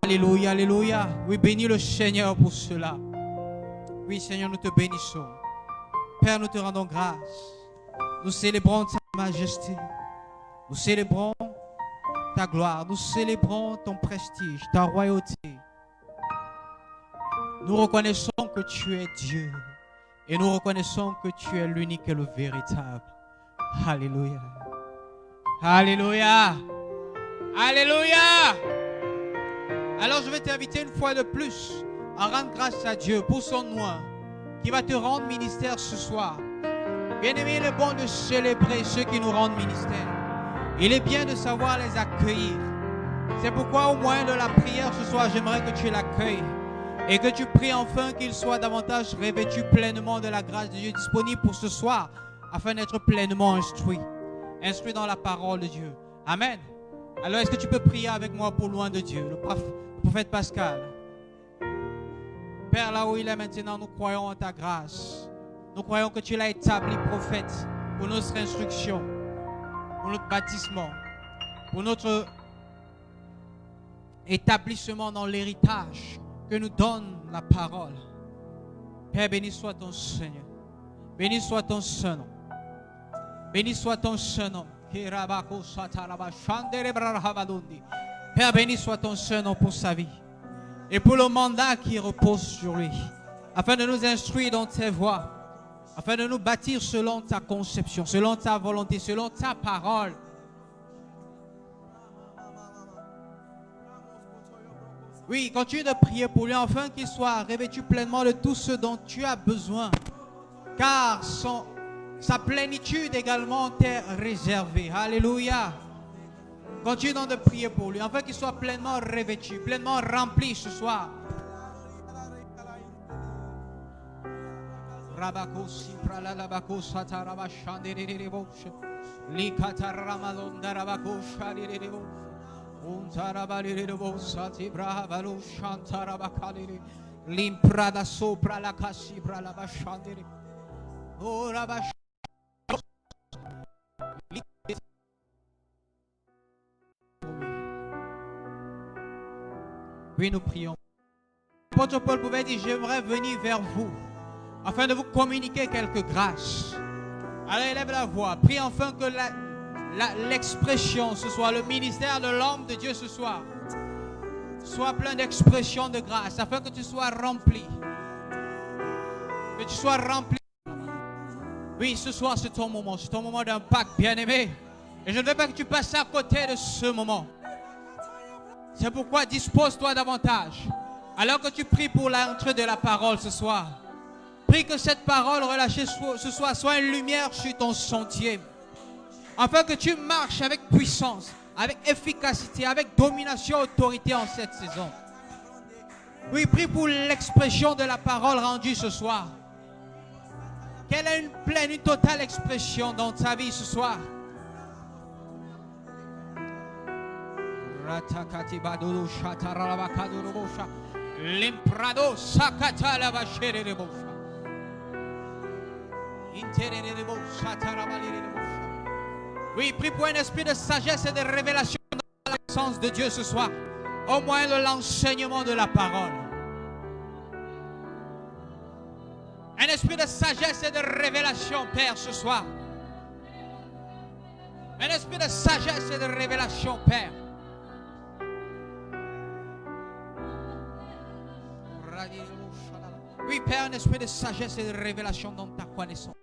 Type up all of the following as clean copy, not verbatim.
Alléluia, alléluia. Oui, bénis le Seigneur pour cela. Oui, Seigneur, nous te bénissons. Père, nous te rendons grâce. Nous célébrons ta majesté. Nous célébrons ta gloire. Nous célébrons ton prestige, ta royauté. Nous reconnaissons que tu es Dieu. Et nous reconnaissons que tu es l'unique et le véritable. Alléluia. Alléluia. Alléluia. Alors je vais t'inviter une fois de plus à rendre grâce à Dieu pour son nom qui va te rendre ministère ce soir. Bien-aimé, il est bon de célébrer ceux qui nous rendent ministère. Il est bien de savoir les accueillir. C'est pourquoi au moyen de la prière ce soir, j'aimerais que tu l'accueilles et que tu pries enfin qu'il soit davantage revêtu pleinement de la grâce de Dieu disponible pour ce soir afin d'être pleinement instruit dans la parole de Dieu. Amen. Alors est-ce que tu peux prier avec moi pour loin de Dieu, le prophète Pascal? Père, là où il est maintenant, nous croyons en ta grâce. Nous croyons que tu l'as établi prophète pour notre instruction, pour notre baptisement, pour notre établissement dans l'héritage que nous donne la parole. Père, béni soit ton Seigneur. Béni soit ton Saint-Nom. Béni soit ton Saint-Nom. Père, béni soit ton Saint-Nom pour sa vie et pour le mandat qui repose sur lui, afin de nous instruire dans tes voies, afin de nous bâtir selon ta conception, selon ta volonté, selon ta parole. Oui, continue de prier pour lui, afin qu'il soit revêtu pleinement de tout ce dont tu as besoin, car sa plénitude également t'est réservée. Alléluia. Continue donc de prier pour lui, afin qu'il soit pleinement revêtu, pleinement rempli ce soir. L'imprada sopra la casibra la bashandere. Oh la bash. Oui, nous prions. L'apôtre Paul pouvait dire: j'aimerais venir vers vous afin de vous communiquer quelques grâces. Alors élève la voix, prie enfin que l'expression ce soir, le ministère de l'homme de Dieu ce soir, soit plein d'expressions de grâce, afin que tu sois rempli. Que tu sois rempli. Oui, ce soir c'est ton moment d'impact, bien-aimé. Et je ne veux pas que tu passes à côté de ce moment. C'est pourquoi dispose-toi davantage. Alors que tu pries pour l'entrée de la parole ce soir, prie que cette parole relâchée ce soir soit une lumière sur ton sentier, afin que tu marches avec puissance, avec efficacité, avec domination, autorité en cette saison. Oui, prie pour l'expression de la parole rendue ce soir. Qu'elle ait une pleine, une totale expression dans ta vie ce soir. L'imprado sakata la bachere de bosha. Oui, prie pour un esprit de sagesse et de révélation dans la présence de Dieu ce soir, au moyen de l'enseignement de la parole. Un esprit de sagesse et de révélation, Père, ce soir. Un esprit de sagesse et de révélation, Père. Oui, Père, un esprit de sagesse et de révélation dans ta connaissance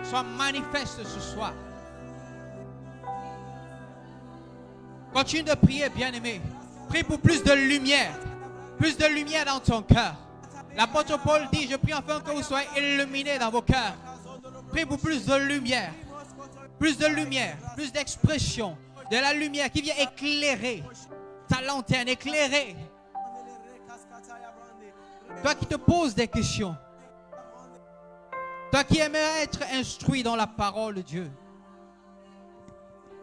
soit manifeste ce soir. Continue de prier, bien-aimé. Prie pour plus de lumière dans ton cœur. L'apôtre Paul dit: je prie enfin que vous soyez illuminés dans vos cœurs. Prie pour plus de lumière, plus d'expression, de la lumière qui vient éclairer ta lanterne, éclairer. Toi qui te poses des questions, toi qui aimerais être instruit dans la parole de Dieu.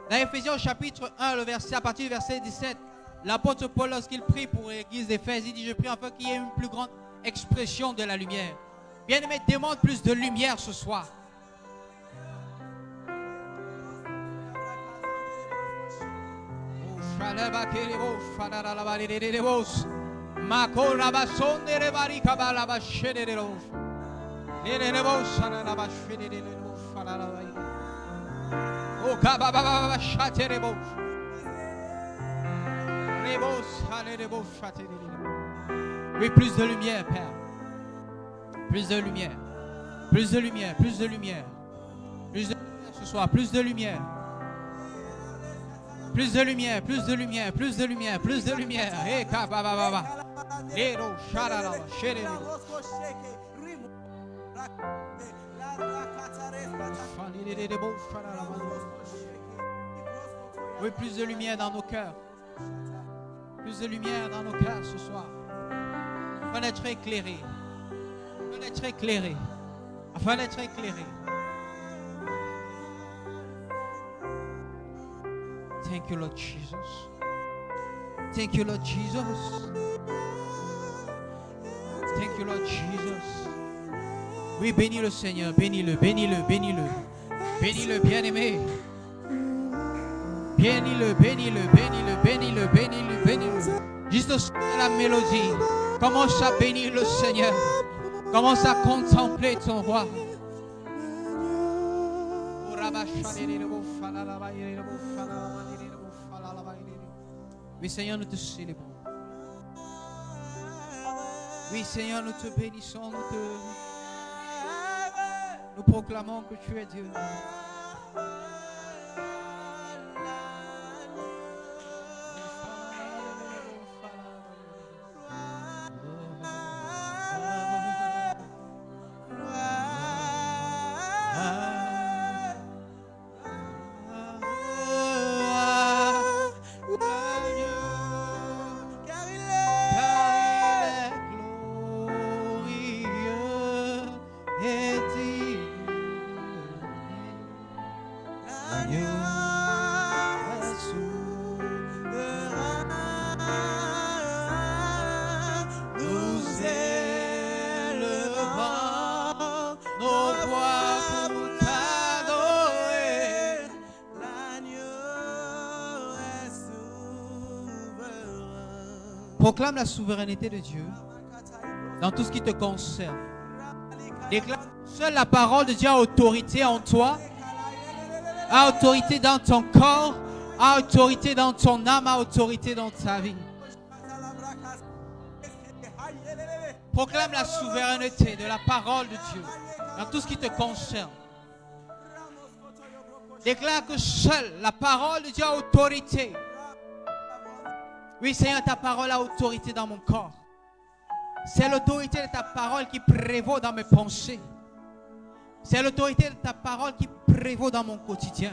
Dans Éphésiens chapitre 1, à partir du verset 17, l'apôtre Paul, lorsqu'il prie pour l'église d'Éphèse, il dit: je prie afin qu'il y ait une plus grande expression de la lumière. Bien-aimé, demande plus de lumière ce soir. Oui, plus de lumière, Père. Plus de lumière. Plus de lumière, plus de lumière. Plus de lumière ce soir, plus de lumière. Plus de lumière, plus de lumière, plus de lumière, plus de lumière. Eh, kabababa. Lero, sharara, shere. Oui, plus de lumière dans nos cœurs. Plus de lumière dans nos cœurs ce soir. Afin d'être éclairés. Afin d'être éclairés. Afin d'être éclairés. Thank you, Lord Jesus. Thank you, Lord Jesus. Thank you, Lord Jesus. Oui, bénis le Seigneur. Bénis-le, bénis-le, bénis-le. Bénis-le, bien-aimé. Bénis-le, bénis-le, bénis-le, bénis-le, bénis-le, bénis-le. Juste au son de la mélodie, commence à bénir le Seigneur. Commence à contempler ton roi. Oui, Seigneur, nous te célébrons. Oui, Seigneur, nous te bénissons. Nous proclamons que tu es Dieu. Proclame la souveraineté de Dieu dans tout ce qui te concerne. Déclare que seule la parole de Dieu a autorité en toi, a autorité dans ton corps, a autorité dans ton âme, a autorité dans ta vie. Proclame la souveraineté de la parole de Dieu dans tout ce qui te concerne. Déclare que seule la parole de Dieu a autorité. Oui, Seigneur, ta parole a autorité dans mon corps. C'est l'autorité de ta parole qui prévaut dans mes pensées. C'est l'autorité de ta parole qui prévaut dans mon quotidien.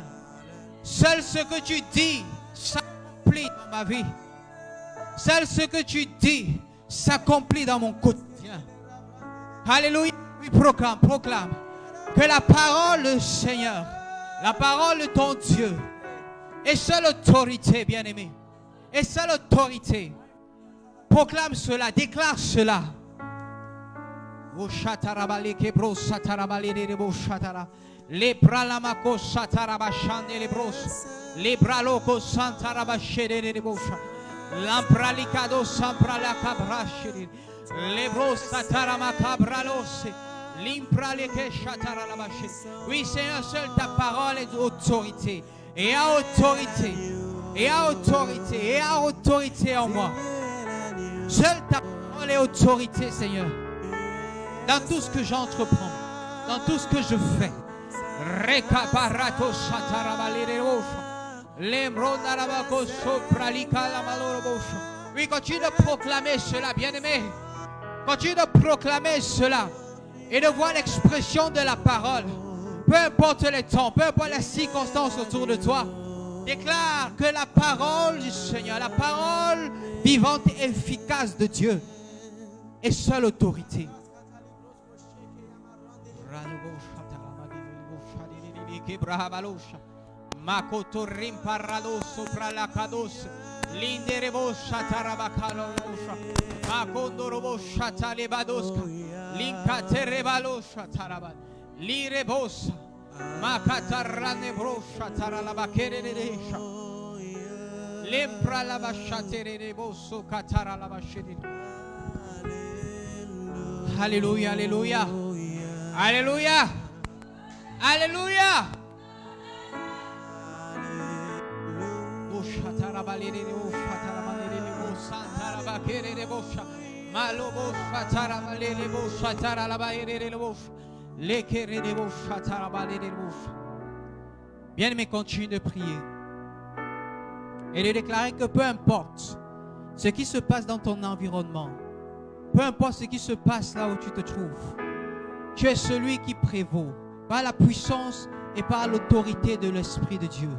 Seul ce que tu dis s'accomplit dans ma vie. Seul ce que tu dis s'accomplit dans mon quotidien. Alléluia. Oui, proclame que la parole du Seigneur, la parole de ton Dieu est seule autorité, bien-aimé. Et seule autorité. Proclame cela, déclare cela. Les bras lamako satarabashande les bros. Les bras loko santarabashede les bosha. Lampralicado samprala cabrashede. Les bros sataramacabralos. Limpraleke chatarabashede. Oui, Seigneur, seule ta parole est d'autorité. Et à autorité. Et à autorité, et à autorité en moi. Seule ta parole est autorité, Seigneur. Dans tout ce que j'entreprends, dans tout ce que je fais. Oui, continue de proclamer cela, bien-aimé. Continue de proclamer cela. Et de voir l'expression de la parole. Peu importe les temps, peu importe les circonstances autour de toi. Déclare que la parole du Seigneur, la parole vivante et efficace de Dieu est seule autorité. Lembra la bashatere bosso katara la bashiri. Alléluia, alléluia. Alléluia. Alléluia. Boshatara balere boshatara balere bosantara bakere bosha. Malo boshatara balere boshatara la balere bosha. Lekere boshatara balere bosha. Bien-aimé, continue de prier et de déclarer que peu importe ce qui se passe dans ton environnement, peu importe ce qui se passe là où tu te trouves, tu es celui qui prévaut par la puissance et par l'autorité de l'Esprit de Dieu.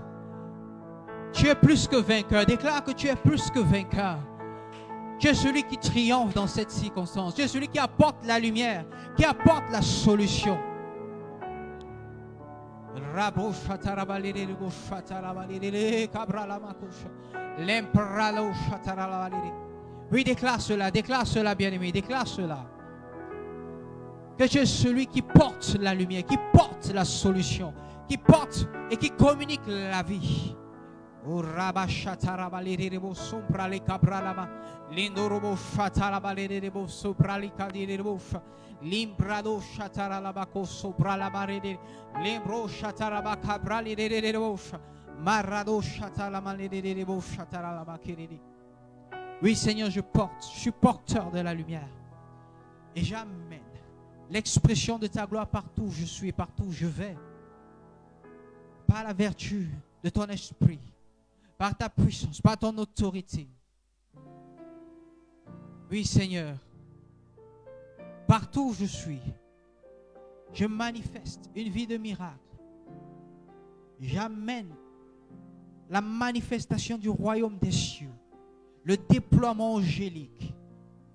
Tu es plus que vainqueur. Déclare que tu es plus que vainqueur. Tu es celui qui triomphe dans cette circonstance. Tu es celui qui apporte la lumière, qui apporte la solution. Oui, déclare cela, bien-aimé, déclare cela. Que tu es celui qui porte la lumière, qui porte la solution, qui porte et qui communique la vie. Limbrado shatara la bako sopra la barede, limbro shatara bakabra de bosha, marado shatara malede de bosha shatara la bakiridi. Oui, Seigneur, je suis porteur de la lumière et j'amène l'expression de ta gloire partout où je suis, partout où je vais, par la vertu de ton esprit, par ta puissance, par ton autorité. Oui, Seigneur. Partout où je suis, je manifeste une vie de miracle. J'amène la manifestation du royaume des cieux. Le déploiement angélique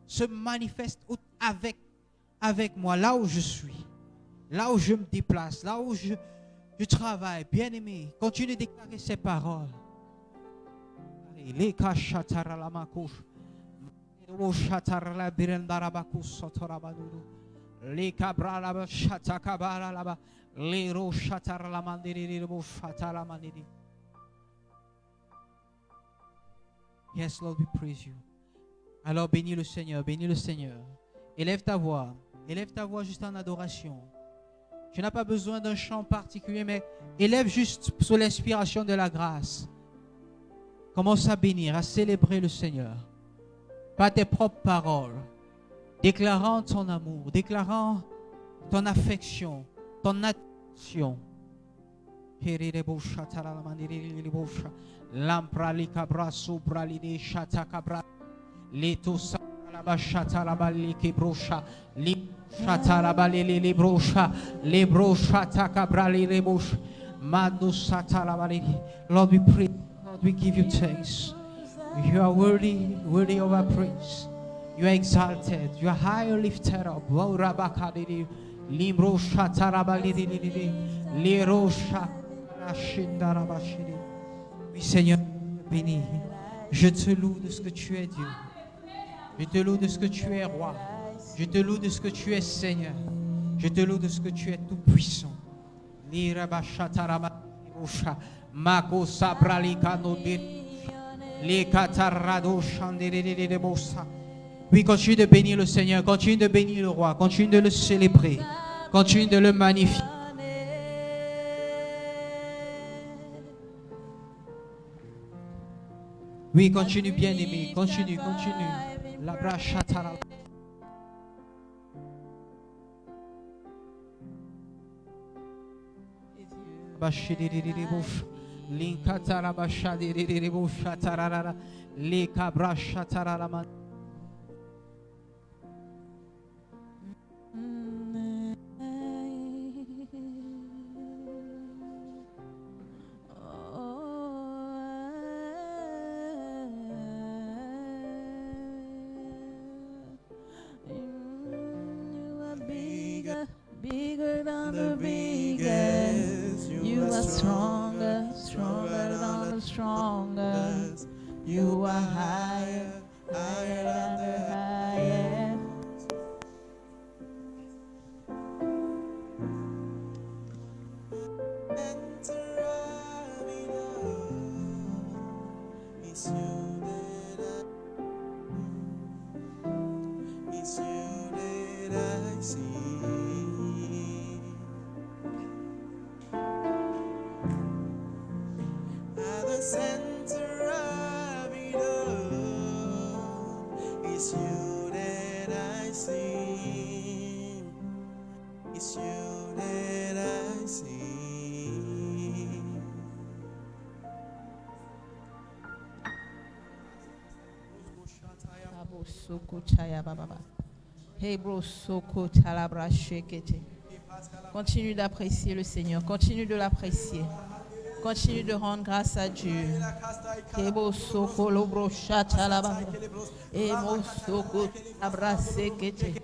se manifeste avec moi, là où je suis, là où je me déplace, là où je travaille. Bien-aimé, continue de déclarer ces paroles. Yes, Lord, we praise you. Alors bénis le Seigneur, bénis le Seigneur. Élève ta voix juste en adoration. Tu n'as pas besoin d'un chant particulier, mais élève juste sous l'inspiration de la grâce. Commence à bénir, à célébrer le Seigneur. Par tes propres paroles, déclarant ton amour, déclarant ton affection, ton attention. Lord, we pray, Lord, we give you thanks. You are worthy of our praise. You are exalted. You are high and lifted up. Oui, Seigneur, béni. Je te loue de ce que tu es Dieu. Je te loue de ce que tu es roi. Je te loue de ce que tu es Seigneur. Je te loue de ce que tu es tout puissant. Oui, continue de bénir le Seigneur, continue de bénir le roi, continue de le célébrer, continue de le magnifier. Oui, continue, bien-aimé, continue. La brachatara. Linkatara bashadi riribu shatarara lika brashatara man. Bigger than the biggest. You are stronger than the strongest. You are higher than the highest. It's you that I see. At the center of it all, it's you that I see. It's you that I see. Abo soko chaya baba. Hey bro soko talabra shekete. Continue d'apprécier le Seigneur. Continue de l'apprécier. Continue de rendre grâce à Dieu. Hey bro soko lobro chata laba. Hey bro soko talabra shekete.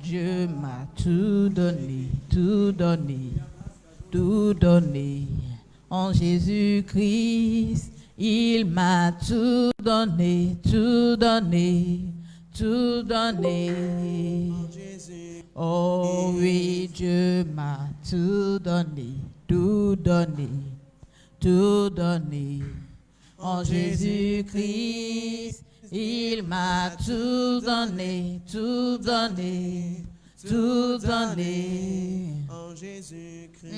Dieu m'a tout donné, tout donné, tout donné. En Jésus-Christ, il m'a tout donné, tout donné, tout donné. Oh oui, Dieu m'a tout donné, tout donné, tout donné. En Jésus-Christ, il m'a tout donné, tout donné, tout donné. En Jésus-Christ.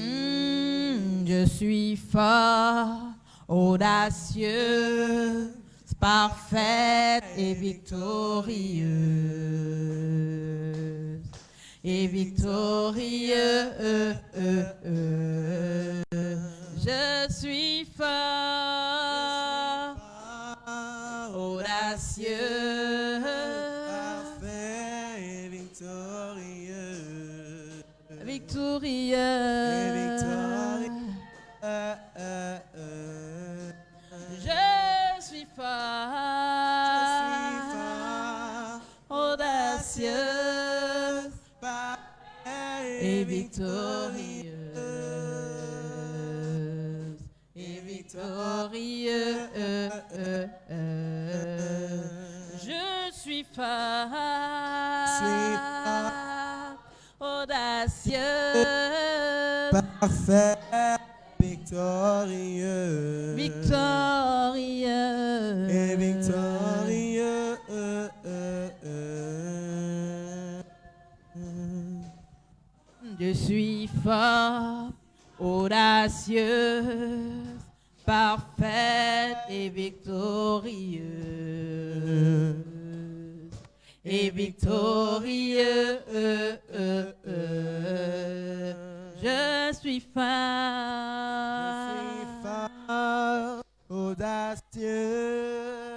Je suis fort, audacieux, parfaite et victorieuse. Et victorieux. Je suis fort, audacieux, Parfait et victorieux. victorieux. Je suis fort, audacieux et victorieux. Et victorieux. Je suis fort, audacieux, Parfait, victorieux. victorieux. Et victorieux. Je suis fort, audacieux, parfaite et victorieuse. Et victorieux. Je suis Fort, audacieux,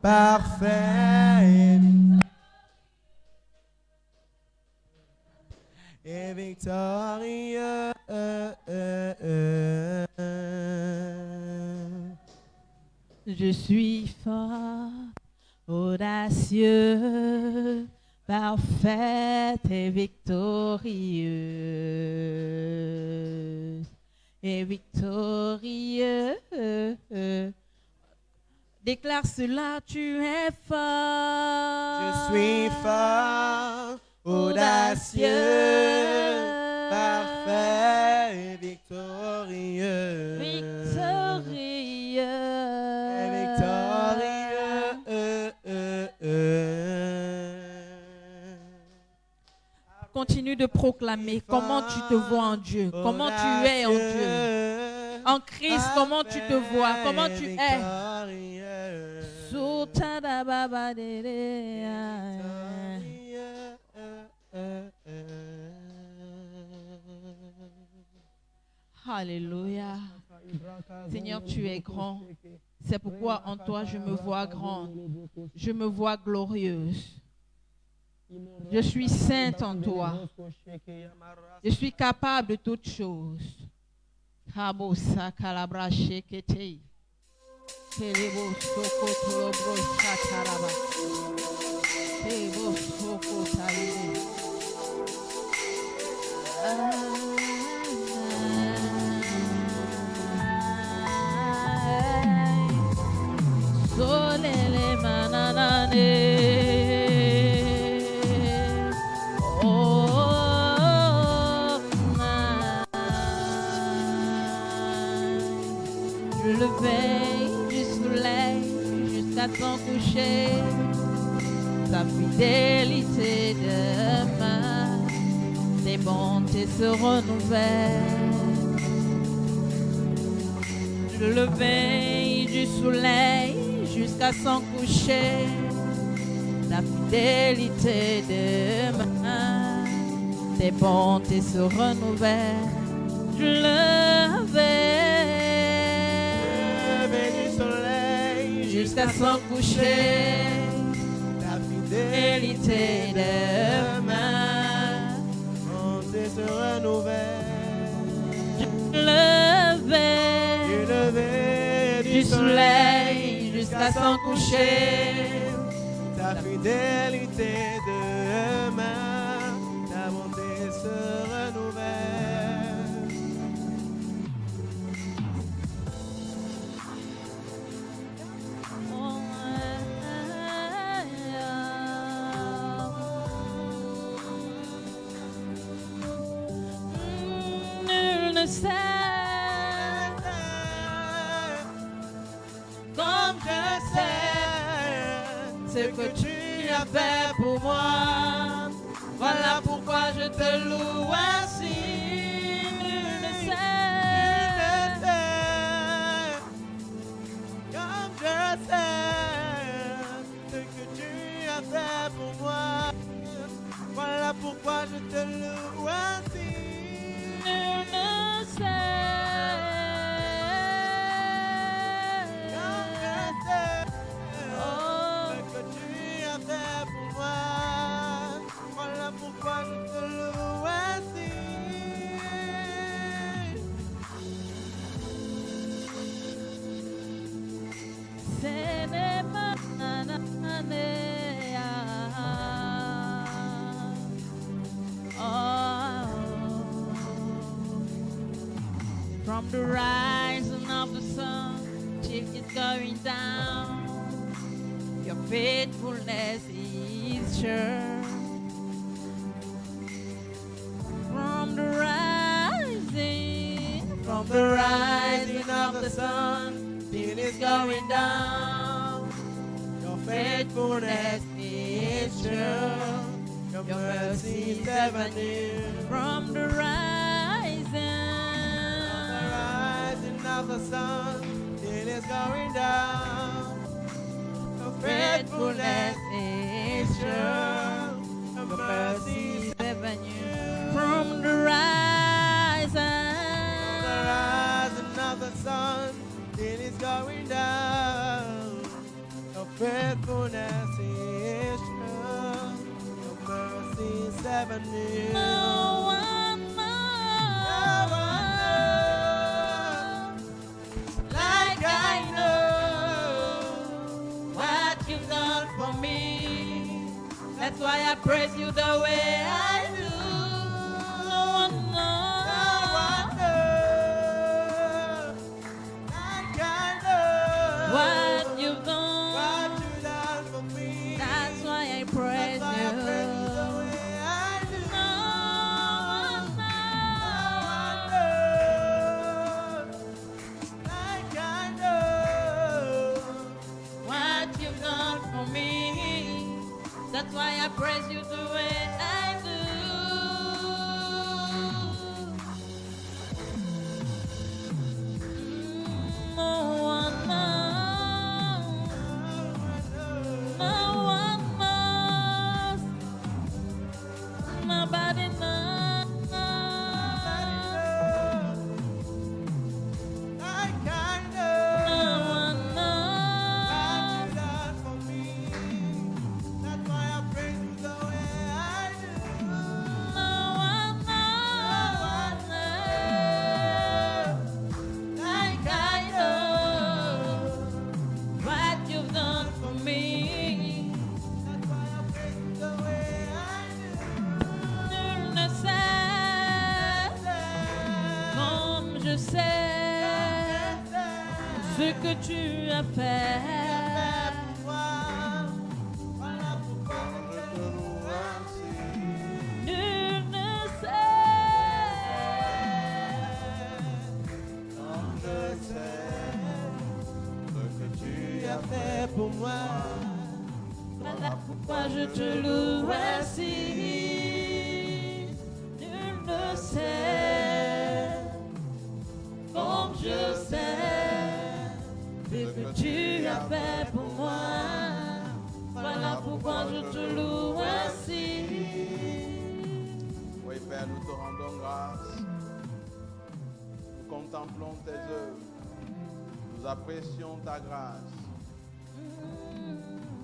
parfait et victorieux. Je suis fort, audacieux, parfaite et victorieuse. Et victorieux. Déclare cela, tu es fort. Je suis fort, audacieux, parfait et victorieux. Victorieux. Et victorieux. Continue de proclamer comment tu te vois en Dieu, comment tu es en Dieu. En Christ, comment tu te vois, comment tu es. Alléluia. Seigneur, tu es grand. C'est pourquoi en toi je me vois grande. Je me vois glorieuse. Je suis sainte en toi. Je suis capable de toutes choses. Solele mananane. Je le veille jusqu'à soleil jusqu'à son coucher. Ta fidélité demeure, tes bontés se renouvellent. Du lever du soleil jusqu'à son coucher, ta fidélité demeure, tes bontés se renouvellent. Du lever du soleil jusqu'à son coucher, ta fidélité demeure, bonté se renouvelle. du lever du soleil jusqu'à son coucher, ta fidélité demeure, ta bonté se renouvelle. Nul ne sait comme je sais ce que tu as fait pour moi. Voilà pourquoi je te loue ainsi. Nul ne sait Comme je sais ce que tu as fait pour moi. Voilà pourquoi je te loue ainsi. nul ne sait Comme je sais oh. ce que tu as fait pour moi. Voilà pourquoi je te loue ainsi. From the rising of the sun till it's going down, your faithfulness is sure. From the rising of the sun till it's going down, your faithfulness is sure. Your mercy is ever new. from the rising Of the sun till it's going down, your faithfulness is sure. Your mercy is ever new. From the rising of the sun till it's going down, your faithfulness is sure. Your mercy is ever new. No one knows like I know what you've done for me. That's why I praise you the way I do. No one knows Like I know what you've what done. you done for me. That's why I praise That's why I praise you the you. way I do. No one Like I know what you've done for me. That's why I praise you the way I do. No one knows. No one knows. Nobody knows. Like I No know one what knows. you done for me. That's why I praise you the way I do. No one knows. Like I know what you've done for me. That's why I praise you the way I do. Nul ne sait comme je sais ce que tu as fait. Voilà pourquoi je te loue ainsi. Nul ne sait Comme je sais ce que tu fait pour moi. Voilà pourquoi je te loue ainsi. Nul ne sait comme je sais ce que tu as fait pour moi. Voilà pourquoi je te loue ainsi. Oui, Père, nous te rendons grâce. Nous contemplons tes œuvres. Nous apprécions ta grâce.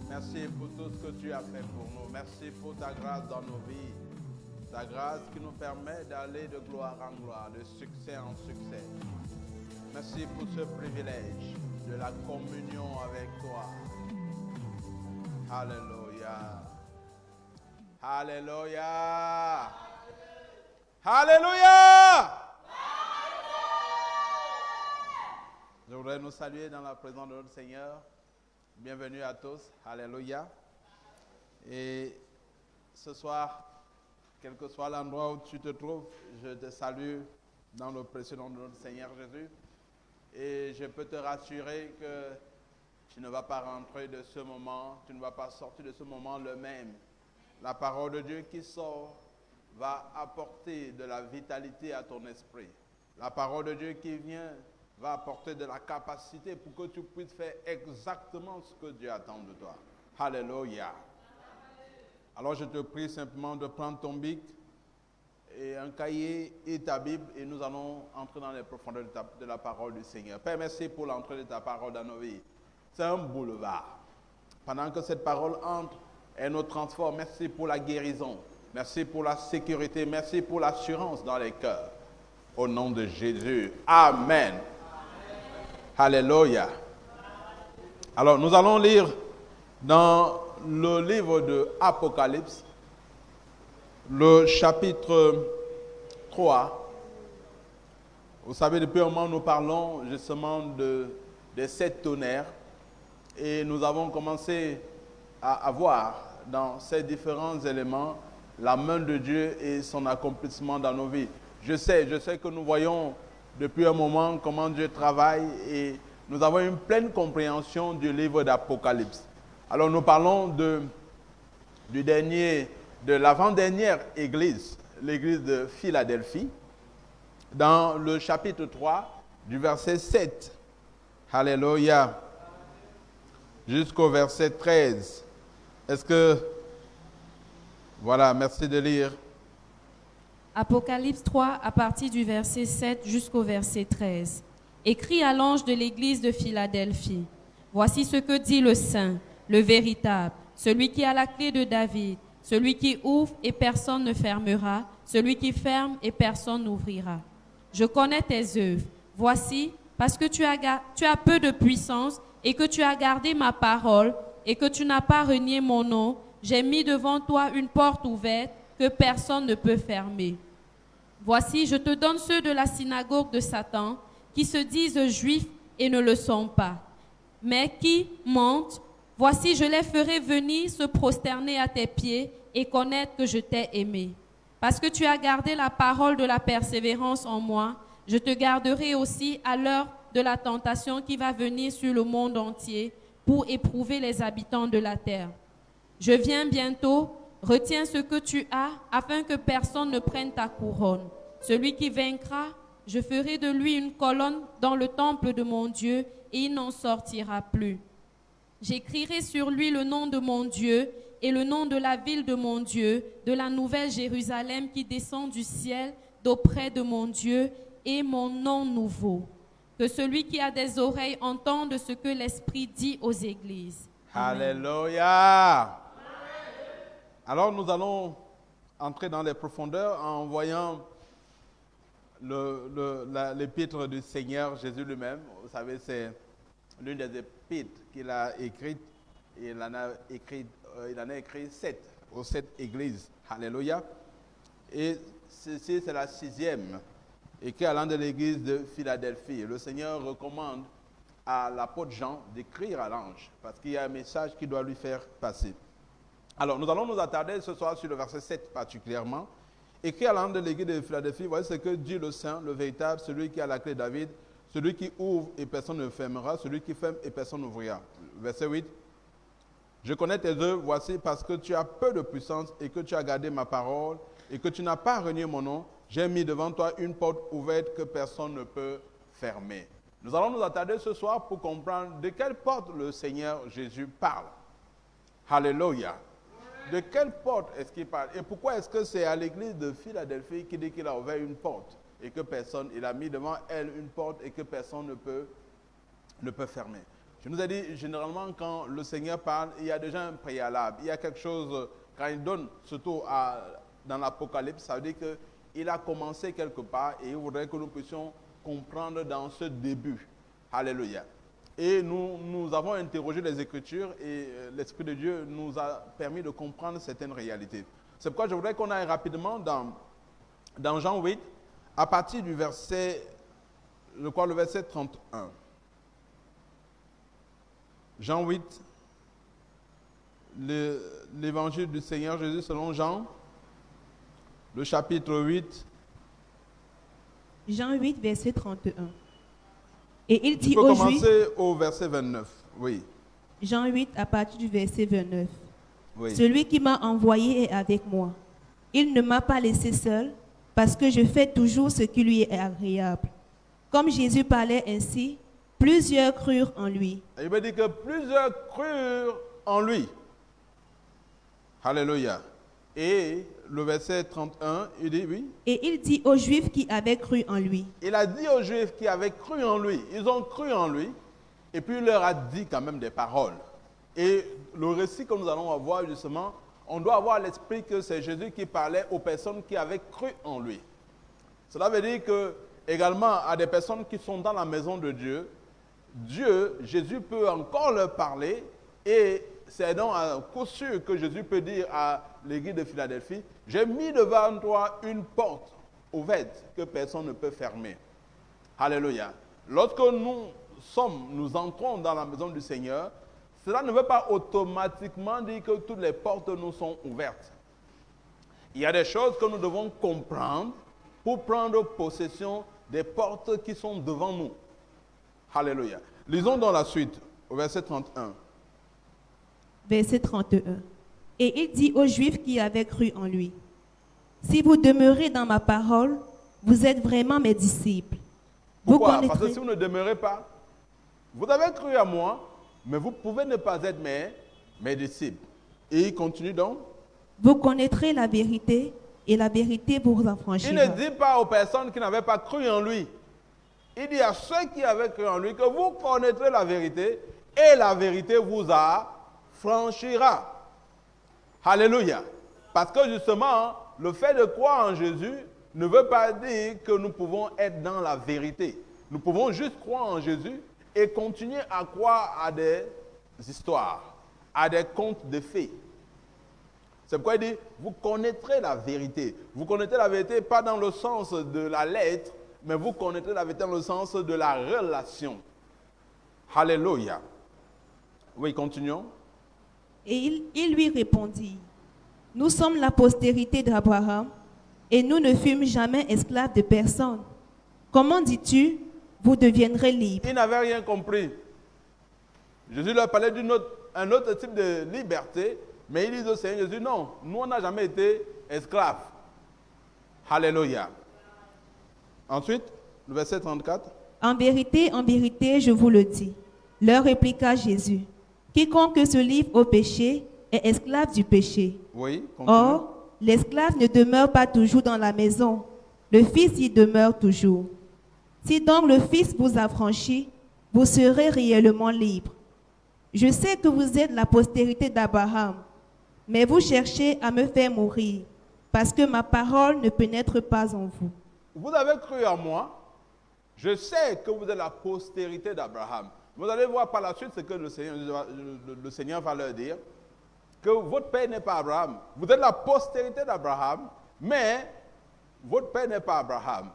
Merci pour tout ce que tu as fait pour nous. Merci pour ta grâce dans nos vies. Ta grâce qui nous permet d'aller de gloire en gloire, de succès en succès. Merci pour ce privilège de la communion avec toi. Alléluia. Alléluia. Alléluia. Je voudrais nous saluer dans la présence de notre Seigneur. Bienvenue à tous. Alléluia. Et ce soir, quel que soit l'endroit où tu te trouves, je te salue dans le précieux nom de notre Seigneur Jésus. Et je peux te rassurer que tu ne vas pas rentrer de ce moment, tu ne vas pas sortir de ce moment le même. La parole de Dieu qui sort va apporter de la vitalité à ton esprit. La parole de Dieu qui vient va apporter de la capacité pour que tu puisses faire exactement ce que Dieu attend de toi. Alléluia. Alors je te prie simplement de prendre ton bic et un cahier et ta Bible et nous allons entrer dans les profondeurs de la parole du Seigneur. Père, merci pour l'entrée de ta parole dans nos vies. C'est un boulevard. Pendant que cette parole entre et nous transforme, merci pour la guérison. Merci pour la sécurité. Merci pour l'assurance dans les cœurs. Au nom de Jésus. Amen. Alléluia. Alors, nous allons lire dans le livre de Apocalypse, le chapitre 3. Vous savez, depuis un moment, nous parlons justement des 7 tonnerres. Et nous avons commencé à voir dans ces différents éléments la main de Dieu et son accomplissement dans nos vies. Je sais que nous voyons depuis un moment comment Dieu travaille et nous avons une pleine compréhension du livre d'Apocalypse. Alors nous parlons de l'avant-dernière église, l'église de Philadelphie, dans le chapitre 3 du verset 7. Alléluia. Jusqu'au verset 13. Est-ce que... Voilà, merci de lire. Apocalypse 3, à partir du verset 7 jusqu'au verset 13. Écrit à l'ange de l'église de Philadelphie. Voici ce que dit le Saint, le véritable, celui qui a la clé de David, celui qui ouvre et personne ne fermera, celui qui ferme et personne n'ouvrira. Je connais tes œuvres. Voici, parce que tu as peu de puissance et que tu as gardé ma parole et que tu n'as pas renié mon nom, j'ai mis devant toi une porte ouverte que personne ne peut fermer. Voici, je te donne ceux de la synagogue de Satan qui se disent juifs et ne le sont pas, mais qui mentent. Voici, je les ferai venir se prosterner à tes pieds et connaître que je t'ai aimé. Parce que tu as gardé la parole de la persévérance en moi, je te garderai aussi à l'heure de la tentation qui va venir sur le monde entier pour éprouver les habitants de la terre. Je viens bientôt, retiens ce que tu as afin que personne ne prenne ta couronne. Celui qui vaincra, je ferai de lui une colonne dans le temple de mon Dieu et il n'en sortira plus. J'écrirai sur lui le nom de mon Dieu et le nom de la ville de mon Dieu, de la nouvelle Jérusalem qui descend du ciel d'auprès de mon Dieu et mon nom nouveau. Que celui qui a des oreilles entende ce que l'Esprit dit aux églises. Amen. Alléluia. Alors nous allons entrer dans les profondeurs en voyant l'épître du Seigneur Jésus lui-même. Vous savez, c'est l'une des épîtres qu'il a écrites. Il en a écrit 7 aux 7 églises. Alléluia. Et ceci, c'est la 6e, écrite à l'ange de l'église de Philadelphie. Le Seigneur recommande à l'apôtre Jean d'écrire à l'ange parce qu'il y a un message qu'il doit lui faire passer. Alors, nous allons nous attarder ce soir sur le verset 7 particulièrement. Écrit à l'ange de l'église de Philadelphie, voici ce que dit le Saint, le véritable, celui qui a la clé de David, Celui qui ouvre et personne ne fermera, celui qui ferme et personne n'ouvrira. Verset 8. Je connais tes œuvres, voici parce que tu as peu de puissance et que tu as gardé ma parole et que tu n'as pas renié mon nom, j'ai mis devant toi une porte ouverte que personne ne peut fermer. Nous allons nous attarder ce soir pour comprendre de quelle porte le Seigneur Jésus parle. Alléluia. De quelle porte est-ce qu'il parle? Et pourquoi est-ce que c'est à l'église de Philadelphie qu'il dit qu'il a ouvert une porte et que personne, il a mis devant elle une porte et que personne ne peut fermer? Je nous ai dit, généralement, quand le Seigneur parle, il y a déjà un préalable. Il y a quelque chose, quand il donne, surtout dans l'Apocalypse, ça veut dire qu'il a commencé quelque part et il voudrait que nous puissions comprendre dans ce début. Alléluia. Et nous avons interrogé les Écritures et l'Esprit de Dieu nous a permis de comprendre certaines réalités. C'est pourquoi je voudrais qu'on aille rapidement dans Jean 8, à partir du verset, je crois le verset 31. Jean 8, l'évangile du Seigneur Jésus selon Jean, le chapitre 8. Jean 8, verset 31. Et il dit Tu peux aux commencer Juifs, au verset 29, oui. Jean 8, à partir du verset 29. Oui. Celui qui m'a envoyé est avec moi. Il ne m'a pas laissé seul, parce que je fais toujours ce qui lui est agréable. Comme Jésus parlait ainsi, plusieurs crurent en lui. Et il me dit que plusieurs crurent en lui. Alléluia. Et le verset 31, il dit oui. Et il dit aux Juifs qui avaient cru en lui. Il a dit aux Juifs qui avaient cru en lui, ils ont cru en lui, et puis il leur a dit quand même des paroles. Et le récit que nous allons avoir justement, on doit avoir à l'esprit que c'est Jésus qui parlait aux personnes qui avaient cru en lui. Cela veut dire que également à des personnes qui sont dans la maison de Dieu, Jésus peut encore leur parler, et c'est donc un coup sûr que Jésus peut dire à l'église de Philadelphie, j'ai mis devant toi une porte ouverte que personne ne peut fermer. Alléluia. Lorsque nous entrons dans la maison du Seigneur, cela ne veut pas automatiquement dire que toutes les portes nous sont ouvertes. Il y a des choses que nous devons comprendre pour prendre possession des portes qui sont devant nous. Alléluia. Lisons dans la suite, au verset 31. Verset 31. Et il dit aux Juifs qui avaient cru en lui, si vous demeurez dans ma parole, vous êtes vraiment mes disciples. Pourquoi? Parce que si vous ne demeurez pas, vous avez cru à moi, mais vous pouvez ne pas être mes disciples. Et il continue donc. Vous connaîtrez la vérité, et la vérité vous affranchira. Il ne dit pas aux personnes qui n'avaient pas cru en lui. Il dit à ceux qui avaient cru en lui que vous connaîtrez la vérité, et la vérité vous affranchira. Alléluia. Parce que justement, le fait de croire en Jésus ne veut pas dire que nous pouvons être dans la vérité. Nous pouvons juste croire en Jésus et continuer à croire à des histoires, à des contes de fées. C'est pourquoi il dit, vous connaîtrez la vérité. Vous connaîtrez la vérité pas dans le sens de la lettre, mais vous connaîtrez la vérité dans le sens de la relation. Alléluia. Oui, continuons. Et il lui répondit, nous sommes la postérité d'Abraham, et nous ne fûmes jamais esclaves de personne. Comment dis-tu, vous deviendrez libres? Ils n'avaient rien compris. Jésus leur parlait d'un autre type de liberté, mais ils disent au Seigneur Jésus, non, nous on n'a jamais été esclaves. Alléluia. Ensuite, le verset 34. En vérité, je vous le dis, leur répliqua Jésus, quiconque se livre au péché est esclave du péché. Oui, continue. Or, l'esclave ne demeure pas toujours dans la maison, le Fils y demeure toujours. Si donc le Fils vous affranchit, vous serez réellement libre. Je sais que vous êtes la postérité d'Abraham, mais vous cherchez à me faire mourir, parce que ma parole ne pénètre pas en vous. Vous avez cru en moi, je sais que vous êtes la postérité d'Abraham. Vous allez voir par la suite ce que le Seigneur va leur dire, que votre père n'est pas Abraham. Vous êtes la postérité d'Abraham, mais votre père n'est pas Abraham.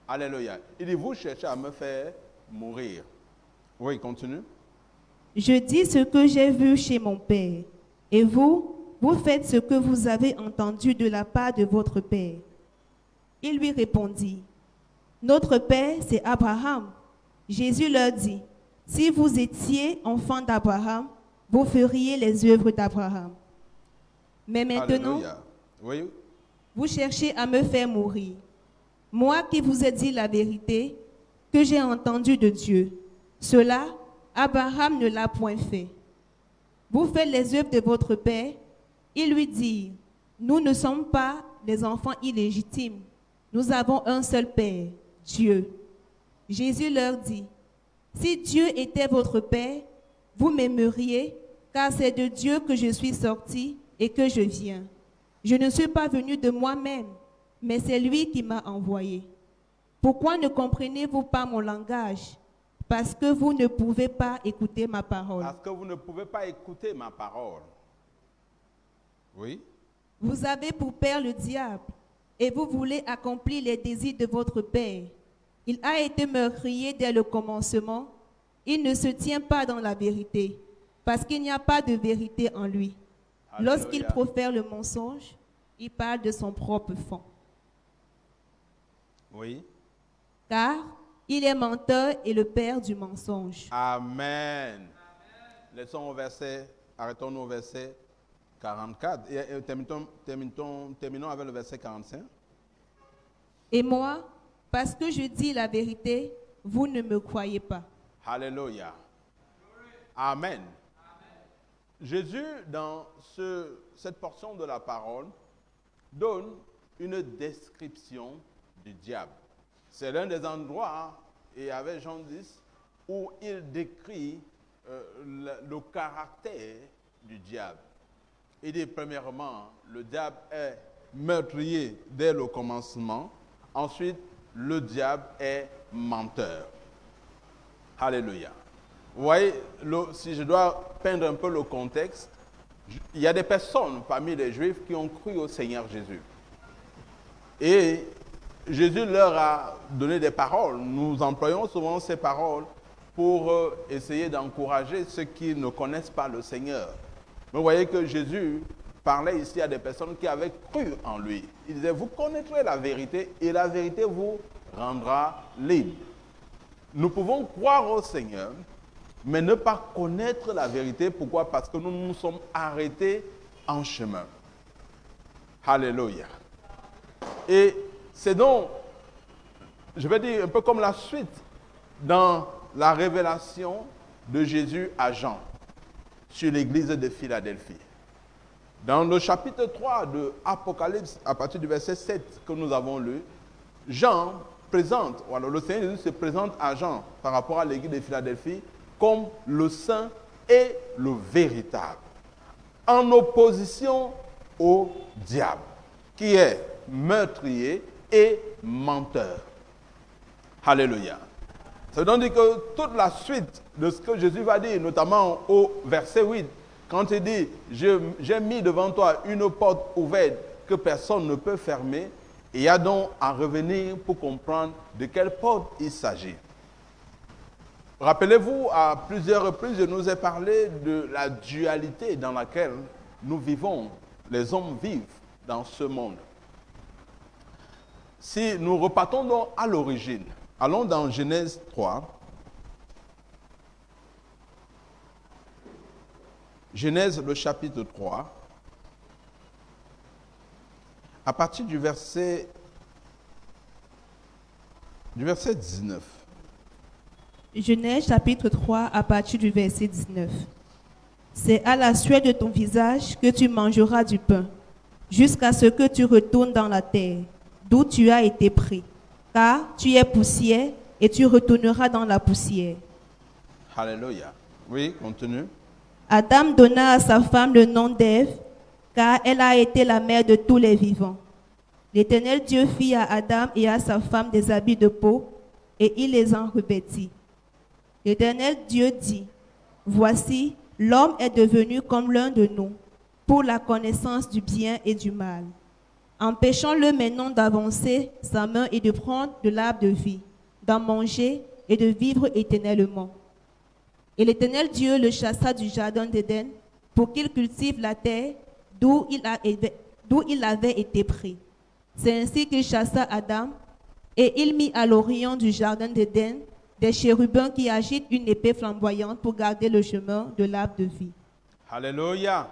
Alléluia. Il dit, vous cherchez à me faire mourir. Oui, continue. Je dis ce que j'ai vu chez mon père, et vous faites ce que vous avez entendu de la part de votre père. Il lui répondit, notre père, c'est Abraham. Jésus leur dit, si vous étiez enfants d'Abraham, vous feriez les œuvres d'Abraham. Mais maintenant, Alléluia. Oui. vous cherchez à me faire mourir. Moi qui vous ai dit la vérité, que j'ai entendue de Dieu. Cela, Abraham ne l'a point fait. Vous faites les œuvres de votre père. Ils lui dirent, nous ne sommes pas des enfants illégitimes. Nous avons un seul père, Dieu. Jésus leur dit, si Dieu était votre père, vous m'aimeriez, car c'est de Dieu que je suis sorti et que je viens. Je ne suis pas venu de moi-même, mais c'est lui qui m'a envoyé. Pourquoi ne comprenez-vous pas mon langage? Parce que vous ne pouvez pas écouter ma parole. Parce que vous ne pouvez pas écouter ma parole. Oui. Vous avez pour père le diable, et vous voulez accomplir les désirs de votre père. Il a été meurtrier dès le commencement. Il ne se tient pas dans la vérité, parce qu'il n'y a pas de vérité en lui. Alléluia. Lorsqu'il profère le mensonge, il parle de son propre fond. Oui. Car il est menteur et le père du mensonge. Amen. Laissons au verset, arrêtons-nous au verset 44 et terminons avec le verset 45. Et moi, parce que je dis la vérité, vous ne me croyez pas. Alléluia. Amen. Jésus, dans cette portion de la parole, donne une description du diable. C'est l'un des endroits, et avec Jean 10, où il décrit le caractère du diable. Il dit premièrement, le diable est meurtrier dès le commencement. Ensuite, le diable est menteur. Alléluia. Vous voyez, si je dois peindre un peu le contexte, il y a des personnes parmi les Juifs qui ont cru au Seigneur Jésus. Et Jésus leur a donné des paroles. Nous employons souvent ces paroles pour essayer d'encourager ceux qui ne connaissent pas le Seigneur. Mais vous voyez que Jésus parlait ici à des personnes qui avaient cru en lui. Il disait, vous connaîtrez la vérité et la vérité vous rendra libre. Nous pouvons croire au Seigneur, mais ne pas connaître la vérité. Pourquoi? Parce que nous nous sommes arrêtés en chemin. Alléluia. Et c'est donc, je vais dire un peu comme la suite dans la révélation de Jésus à Jean sur l'église de Philadelphie. Dans le chapitre 3 de Apocalypse, à partir du verset 7 que nous avons lu, Jean présente, voilà, le Seigneur Jésus se présente à Jean par rapport à l'église de Philadelphie comme le saint et le véritable, en opposition au diable, qui est meurtrier et menteur. Alléluia. Ça veut donc dire que toute la suite de ce que Jésus va dire, notamment au verset 8, quand il dit « J'ai mis devant toi une porte ouverte que personne ne peut fermer », il y a donc à revenir pour comprendre de quelle porte il s'agit. Rappelez-vous, à plusieurs reprises, je nous ai parlé de la dualité dans laquelle nous vivons, les hommes vivent dans ce monde. Si nous repartons donc à l'origine, allons dans Genèse 3. Genèse, le chapitre 3. À partir du verset 19. Genèse chapitre 3 à partir du verset 19. C'est à la sueur de ton visage que tu mangeras du pain, jusqu'à ce que tu retournes dans la terre, d'où tu as été pris. Car tu es poussière et tu retourneras dans la poussière. Alléluia. Oui, continue. Adam donna à sa femme le nom d'Ève, car elle a été la mère de tous les vivants. L'Éternel Dieu fit à Adam et à sa femme des habits de peau, et il les en revêtit. L'Éternel Dieu dit, voici, l'homme est devenu comme l'un de nous, pour la connaissance du bien et du mal. Empêchons-le maintenant d'avancer sa main et de prendre de l'arbre de vie, d'en manger et de vivre éternellement. Et l'Éternel Dieu le chassa du jardin d'Éden pour qu'il cultive la terre d'où il avait été pris. C'est ainsi qu'il chassa Adam et il mit à l'orient du jardin d'Éden des chérubins qui agitent une épée flamboyante pour garder le chemin de l'arbre de vie. Alléluia.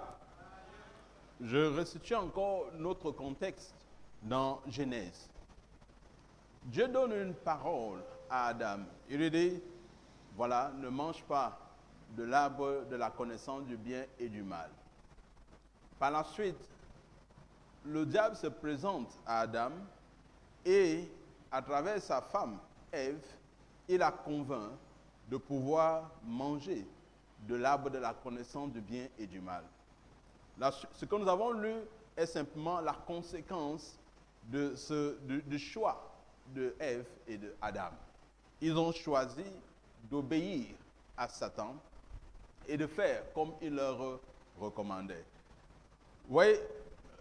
Je restitue encore notre contexte dans Genèse. Dieu donne une parole à Adam. Il lui dit, voilà, ne mange pas de l'arbre de la connaissance du bien et du mal. Par la suite, le diable se présente à Adam et à travers sa femme, Ève, il la convainc de pouvoir manger de l'arbre de la connaissance du bien et du mal. Ce que nous avons lu est simplement la conséquence du choix de Ève et de Adam. Ils ont choisi d'obéir à Satan et de faire comme il leur recommandait. Vous voyez,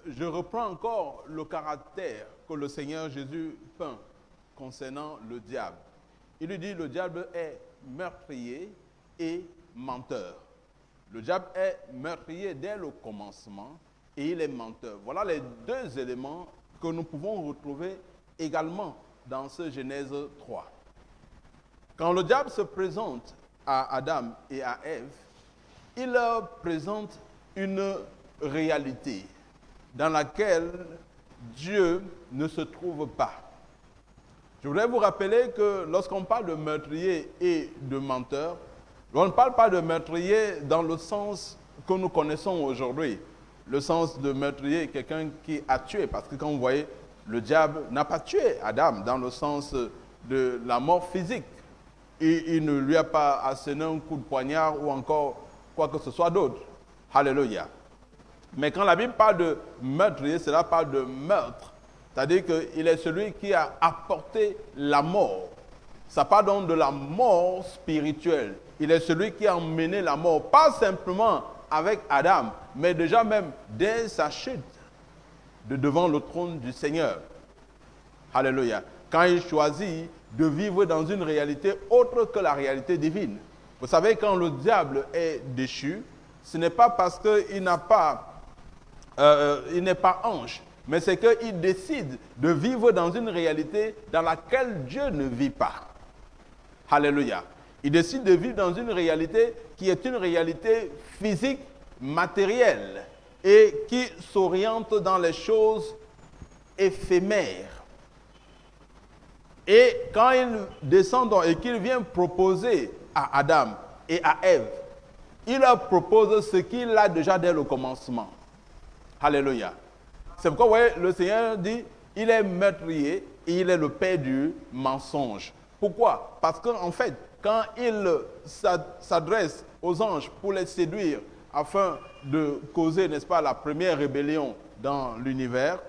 je reprends encore le caractère que le Seigneur Jésus peint concernant le diable. Il lui dit, le diable est meurtrier et menteur. Le diable est meurtrier dès le commencement et il est menteur. Voilà les deux éléments que nous pouvons retrouver également dans ce Genèse 3. Quand le diable se présente à Adam et à Ève, il leur présente une réalité dans laquelle Dieu ne se trouve pas. Je voudrais vous rappeler que lorsqu'on parle de meurtrier et de menteur, on ne parle pas de meurtrier dans le sens que nous connaissons aujourd'hui. Le sens de meurtrier, quelqu'un qui a tué. Parce que quand vous voyez, le diable n'a pas tué Adam dans le sens de la mort physique. Il ne lui a pas asséné un coup de poignard ou encore quoi que ce soit d'autre. Alléluia. Mais quand la Bible parle de meurtrier, cela parle de meurtre. C'est-à-dire qu'il est celui qui a apporté la mort. Ça parle donc de la mort spirituelle. Il est celui qui a emmené la mort, pas simplement avec Adam, mais déjà même dès sa chute de devant le trône du Seigneur. Alléluia. Quand il choisit de vivre dans une réalité autre que la réalité divine. Vous savez, quand le diable est déchu, ce n'est pas parce qu'il n'est pas ange, mais c'est qu'il décide de vivre dans une réalité dans laquelle Dieu ne vit pas. Alléluia. Il décide de vivre dans une réalité qui est une réalité physique, matérielle, et qui s'oriente dans les choses éphémères. Et quand il descend et qu'il vient proposer à Adam et à Ève, il leur propose ce qu'il a déjà dès le commencement. Alléluia. C'est pourquoi, vous voyez, le Seigneur dit, il est meurtrier et il est le père du mensonge. Pourquoi? Parce qu'en fait, quand il s'adresse aux anges pour les séduire afin de causer, n'est-ce pas, la première rébellion dans l'univers,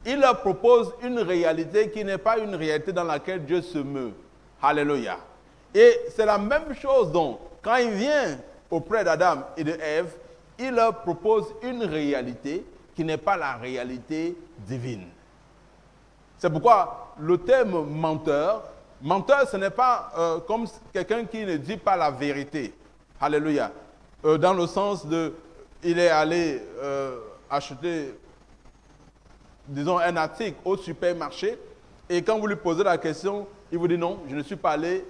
il leur propose une réalité qui n'est pas une réalité dans laquelle Dieu se meut. Alléluia. Et c'est la même chose donc, quand il vient auprès d'Adam et de Ève, il leur propose une réalité qui n'est pas la réalité divine. C'est pourquoi le terme menteur, ce n'est pas comme quelqu'un qui ne dit pas la vérité. Alléluia. Dans le sens de, il est allé acheter, disons, un article au supermarché, et quand vous lui posez la question, il vous dit non, je ne suis pas allé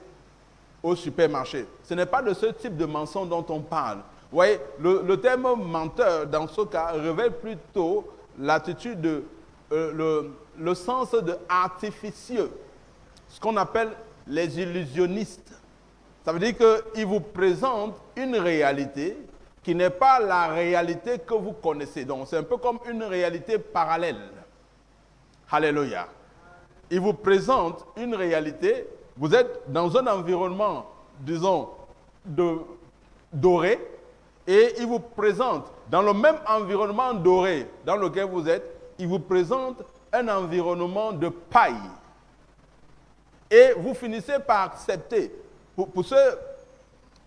au supermarché. Ce n'est pas de ce type de mensonge dont on parle. Vous voyez, le terme menteur, dans ce cas, révèle plutôt l'attitude, le sens de artificieux, ce qu'on appelle les illusionnistes. Ça veut dire qu'ils vous présentent une réalité qui n'est pas la réalité que vous connaissez. Donc, c'est un peu comme une réalité parallèle. Alléluia. Ils vous présentent une réalité, vous êtes dans un environnement, disons, doré, et ils vous présentent, dans le même environnement doré dans lequel vous êtes, ils vous présentent un environnement de paille. Et vous finissez par accepter. Pour ceux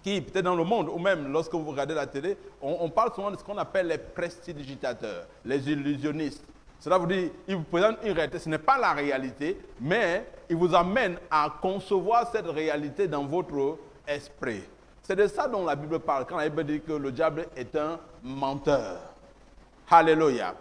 qui, peut-être dans le monde, ou même lorsque vous regardez la télé, on parle souvent de ce qu'on appelle les prestidigitateurs, les illusionnistes. Cela veut dire qu'ils vous présentent une réalité. Ce n'est pas la réalité, mais ils vous amènent à concevoir cette réalité dans votre esprit. C'est de ça dont la Bible parle, quand la Bible dit que le diable est un menteur. Alléluia.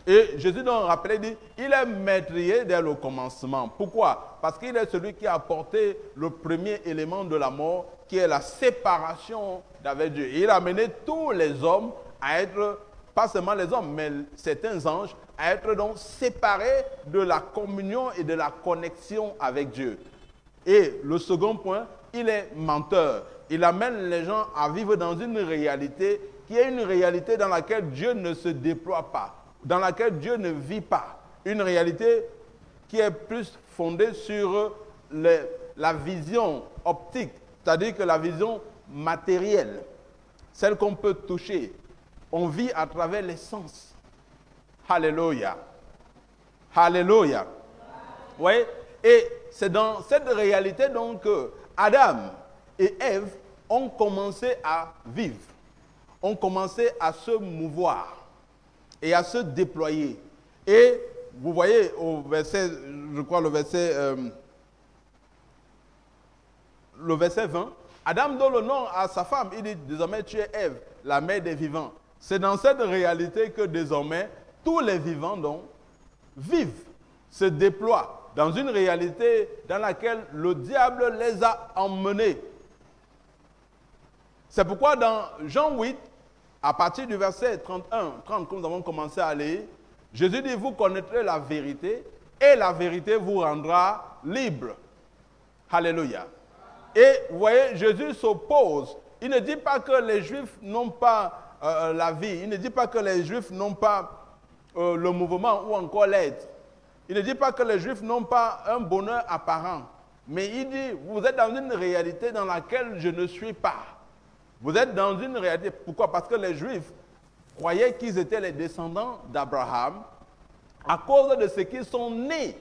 Et Jésus donc rappelait, dit, il est meurtrier dès le commencement. Pourquoi? Parce qu'il est celui qui a apporté le premier élément de la mort, qui est la séparation d'avec Dieu. Et il a amené tous les hommes à être, pas seulement les hommes, mais certains anges, à être donc séparés de la communion et de la connexion avec Dieu. Et le second point, il est menteur. Il amène les gens à vivre dans une réalité qui est une réalité dans laquelle Dieu ne se déploie pas, dans laquelle Dieu ne vit pas. Une réalité qui est plus fondée sur la vision optique, c'est-à-dire que la vision matérielle, celle qu'on peut toucher. On vit à travers les sens. Alléluia. Alléluia. Oui. Et c'est dans cette réalité donc que Adam et Ève ont commencé à vivre, ont commencé à se mouvoir et à se déployer. Et vous voyez au verset, je crois le verset 20, Adam donne le nom à sa femme, il dit désormais tu es Ève, la mère des vivants. C'est dans cette réalité que désormais tous les vivants donc vivent, se déploient dans une réalité dans laquelle le diable les a emmenés. C'est pourquoi dans Jean 8, à partir du verset 31, 30, comme nous avons commencé à lire, Jésus dit, vous connaîtrez la vérité et la vérité vous rendra libre. Alléluia. Et vous voyez, Jésus s'oppose. Il ne dit pas que les Juifs n'ont pas la vie. Il ne dit pas que les Juifs n'ont pas le mouvement ou encore l'être. Il ne dit pas que les Juifs n'ont pas un bonheur apparent. Mais il dit, vous êtes dans une réalité dans laquelle je ne suis pas. Vous êtes dans une réalité. Pourquoi? Parce que les Juifs croyaient qu'ils étaient les descendants d'Abraham à cause de ce qu'ils sont nés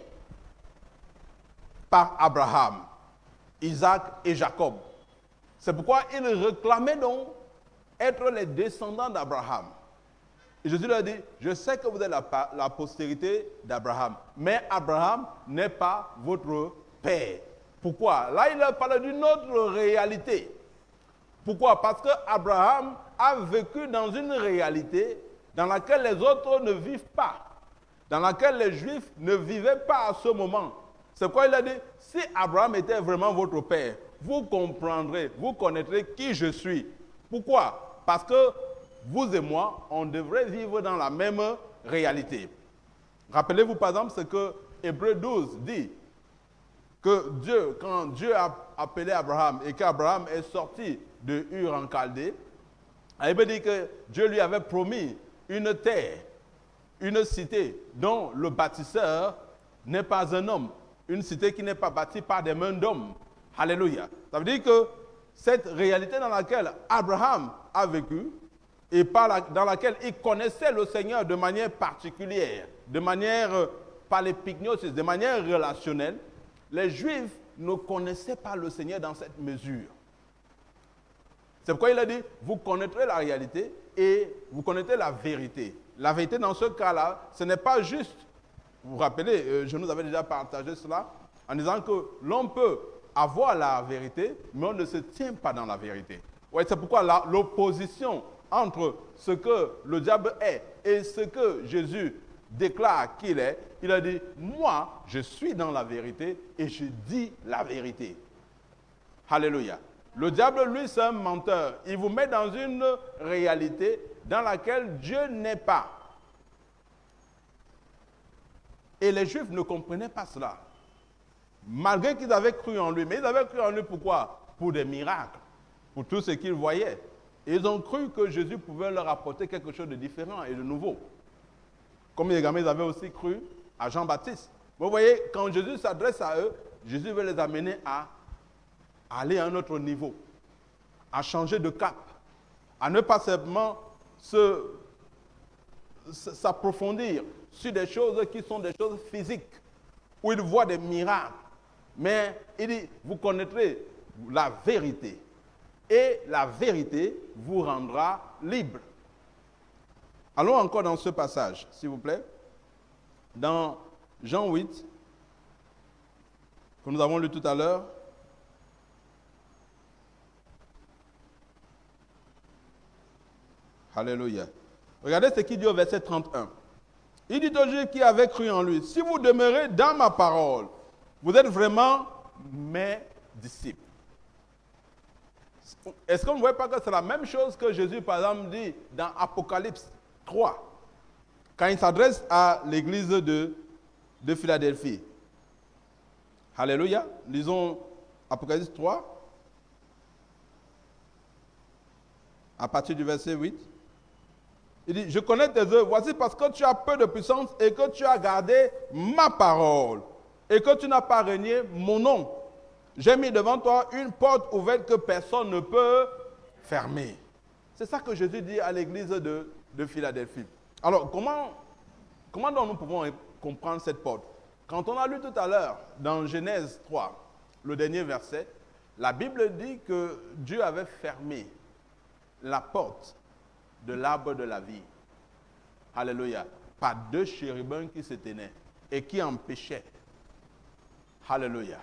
par Abraham, Isaac et Jacob. C'est pourquoi ils réclamaient donc être les descendants d'Abraham. Et Jésus leur dit, je sais que vous êtes la postérité d'Abraham, mais Abraham n'est pas votre père. Pourquoi? Là, il leur parle d'une autre réalité. Pourquoi? Parce qu'Abraham a vécu dans une réalité dans laquelle les autres ne vivent pas, dans laquelle les Juifs ne vivaient pas à ce moment. C'est pourquoi il a dit, si Abraham était vraiment votre père, vous comprendrez, vous connaîtrez qui je suis. Pourquoi? Parce que vous et moi, on devrait vivre dans la même réalité. Rappelez-vous par exemple ce que Hébreux 12 dit, que Dieu, quand Dieu a appelé Abraham et qu'Abraham est sorti de Ur en Chaldée, il veut dire que Dieu lui avait promis une terre, une cité dont le bâtisseur n'est pas un homme, une cité qui n'est pas bâtie par des mains d'hommes. Alléluia. Ça veut dire que cette réalité dans laquelle Abraham a vécu et dans laquelle il connaissait le Seigneur de manière particulière, de manière par l'épignosis, de manière relationnelle, les Juifs ne connaissaient pas le Seigneur dans cette mesure. C'est pourquoi il a dit, vous connaîtrez la réalité et vous connaîtrez la vérité. La vérité dans ce cas-là, ce n'est pas juste, vous vous rappelez, je nous avais déjà partagé cela, en disant que l'on peut avoir la vérité, mais on ne se tient pas dans la vérité. Ouais, c'est pourquoi l'opposition entre ce que le diable est et ce que Jésus déclare qu'il est, il a dit, moi, je suis dans la vérité et je dis la vérité. Alléluia. Le diable, lui, c'est un menteur. Il vous met dans une réalité dans laquelle Dieu n'est pas. Et les Juifs ne comprenaient pas cela. Malgré qu'ils avaient cru en lui. Mais ils avaient cru en lui pourquoi? Pour des miracles, pour tout ce qu'ils voyaient. Et ils ont cru que Jésus pouvait leur apporter quelque chose de différent et de nouveau. Comme également, ils avaient aussi cru à Jean-Baptiste. Vous voyez, quand Jésus s'adresse à eux, Jésus veut les amener à aller à un autre niveau, à changer de cap, à ne pas seulement s'approfondir sur des choses qui sont des choses physiques, où ils voient des miracles. Mais il dit, vous connaîtrez la vérité, et la vérité vous rendra libre. Allons encore dans ce passage, s'il vous plaît, dans Jean 8, que nous avons lu tout à l'heure. Alléluia. Regardez ce qu'il dit au verset 31. Il dit aux Juifs qui avaient cru en lui, si vous demeurez dans ma parole, vous êtes vraiment mes disciples. Est-ce qu'on ne voit pas que c'est la même chose que Jésus, par exemple, dit dans Apocalypse 3, quand il s'adresse à l'église de Philadelphie? Alléluia. Lisons Apocalypse 3, à partir du verset 8. Il dit, je connais tes œuvres, voici parce que tu as peu de puissance et que tu as gardé ma parole et que tu n'as pas renié mon nom. J'ai mis devant toi une porte ouverte que personne ne peut fermer. C'est ça que Jésus dit à l'église de Philadelphie. Alors, comment donc nous pouvons comprendre cette porte? Quand on a lu tout à l'heure dans Genèse 3, le dernier verset, la Bible dit que Dieu avait fermé la porte de l'arbre de la vie. Alléluia. Par deux chérubins qui se tenaient et qui empêchaient. Alléluia.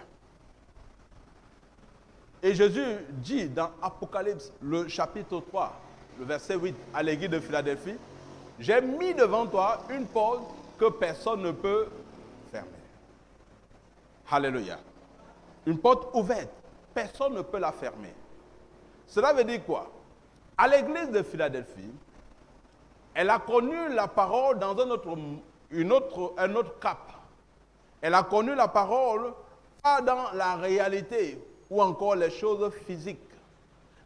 Et Jésus dit dans Apocalypse, le chapitre 3, le verset 8, à l'église de Philadelphie, j'ai mis devant toi une porte que personne ne peut fermer. Alléluia. Une porte ouverte. Personne ne peut la fermer. Cela veut dire quoi? À l'église de Philadelphie, elle a connu la parole dans un autre cap. Elle a connu la parole pas dans la réalité ou encore les choses physiques,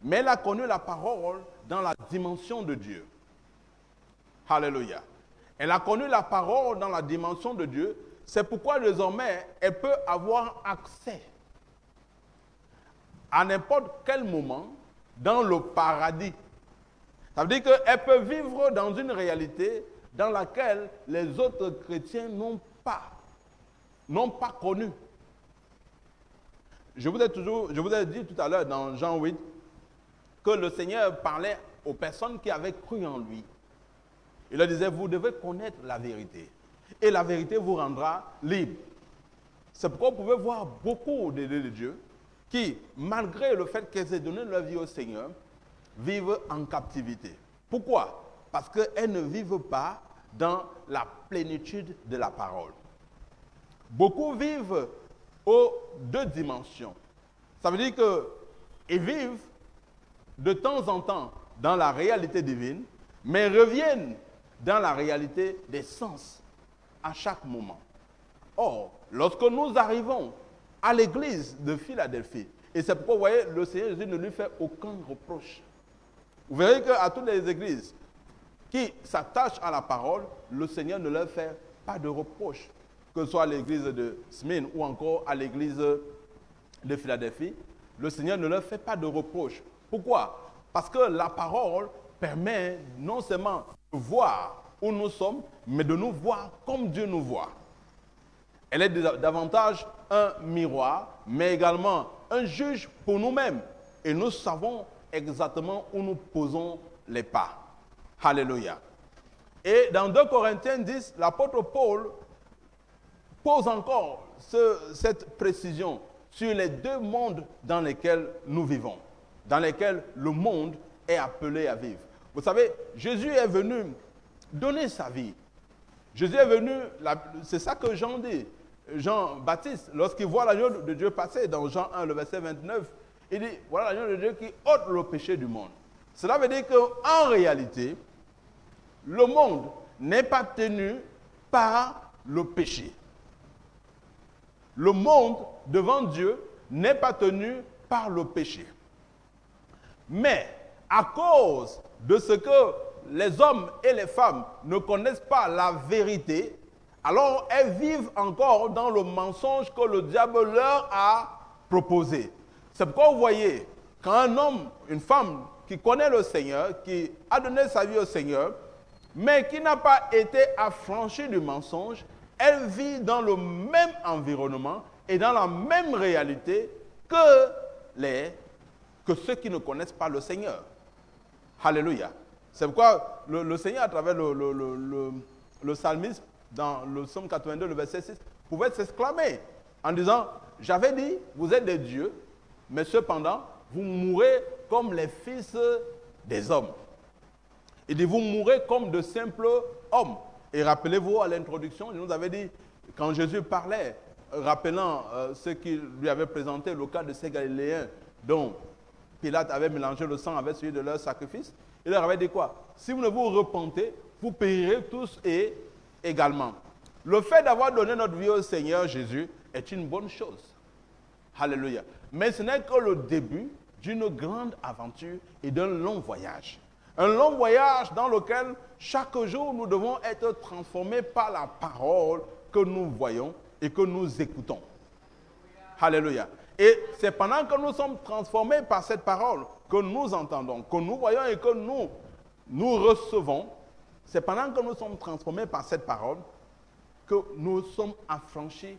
mais elle a connu la parole dans la dimension de Dieu. Alléluia. Elle a connu la parole dans la dimension de Dieu. C'est pourquoi désormais, elle peut avoir accès à n'importe quel moment dans le paradis. Ça veut dire qu'elle peut vivre dans une réalité dans laquelle les autres chrétiens n'ont pas connu. Je vous ai dit tout à l'heure dans Jean 8 que le Seigneur parlait aux personnes qui avaient cru en lui. Il leur disait, vous devez connaître la vérité. Et la vérité vous rendra libre. C'est pourquoi vous pouvez voir beaucoup d'élus de Dieu qui, malgré le fait qu'elles aient donné leur vie au Seigneur, vivent en captivité. Pourquoi? Parce qu'elles ne vivent pas dans la plénitude de la parole. Beaucoup vivent aux deux dimensions. Ça veut dire qu'ils vivent de temps en temps dans la réalité divine, mais reviennent dans la réalité des sens à chaque moment. Or, lorsque nous arrivons à l'église de Philadelphie, et c'est pourquoi vous voyez, le Seigneur Jésus ne lui fait aucun reproche. Vous verrez qu'à toutes les églises qui s'attachent à la parole, le Seigneur ne leur fait pas de reproche. Que ce soit à l'église de Smyrne ou encore à l'église de Philadelphie, le Seigneur ne leur fait pas de reproche. Pourquoi? Parce que la parole permet non seulement de voir où nous sommes, mais de nous voir comme Dieu nous voit. Elle est davantage un miroir, mais également un juge pour nous-mêmes. Et nous savons exactement où nous posons les pas. Alléluia. Et dans 2 Corinthiens 10, l'apôtre Paul pose encore cette précision sur les deux mondes dans lesquels nous vivons, dans lesquels le monde est appelé à vivre. Vous savez, Jésus est venu donner sa vie. Jésus est venu, c'est ça que Jean dit, Jean-Baptiste, lorsqu'il voit l'agneau de Dieu passer dans Jean 1, le verset 29, il dit, voilà l'agneau de Dieu qui ôte le péché du monde. Cela veut dire qu'en réalité, le monde n'est pas tenu par le péché. Le monde devant Dieu n'est pas tenu par le péché. Mais à cause de ce que les hommes et les femmes ne connaissent pas la vérité, alors elles vivent encore dans le mensonge que le diable leur a proposé. C'est pourquoi vous voyez, quand un homme, une femme qui connaît le Seigneur, qui a donné sa vie au Seigneur, mais qui n'a pas été affranchie du mensonge, elle vit dans le même environnement et dans la même réalité que ceux qui ne connaissent pas le Seigneur. Alléluia. C'est pourquoi le Seigneur, à travers le psalmiste, dans le psaume 82, le verset 6, pouvait s'exclamer en disant, j'avais dit, vous êtes des dieux, mais cependant, vous mourrez comme les fils des hommes. Il dit, vous mourrez comme de simples hommes. Et rappelez-vous, à l'introduction, il nous avait dit, quand Jésus parlait, rappelant ceux qui lui avaient présenté le cas de ces Galiléens dont Pilate avait mélangé le sang avec celui de leur sacrifice, il leur avait dit quoi? Si vous ne vous repentez, vous périrez tous et également. Le fait d'avoir donné notre vie au Seigneur Jésus est une bonne chose. Alléluia. Mais ce n'est que le début d'une grande aventure et d'un long voyage. Un long voyage dans lequel chaque jour nous devons être transformés par la parole que nous voyons et que nous écoutons. Alléluia. Et c'est pendant que nous sommes transformés par cette parole que nous entendons, que nous voyons et que nous recevons. C'est pendant que nous sommes transformés par cette parole que nous sommes affranchis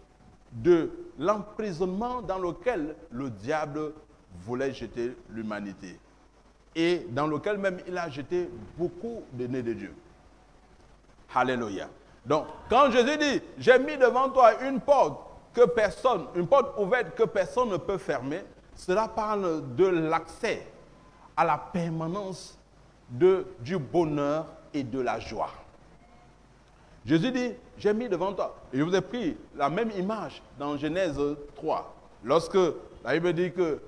de l'emprisonnement dans lequel le diable voulait jeter l'humanité et dans lequel même il a jeté beaucoup de nés de Dieu. Alléluia. Donc, quand Jésus dit, j'ai mis devant toi une porte ouverte que personne ne peut fermer, cela parle de l'accès à la permanence du bonheur et de la joie. Jésus dit, j'ai mis devant toi. Et je vous ai pris la même image dans Genèse 3. Lorsque la Bible dit que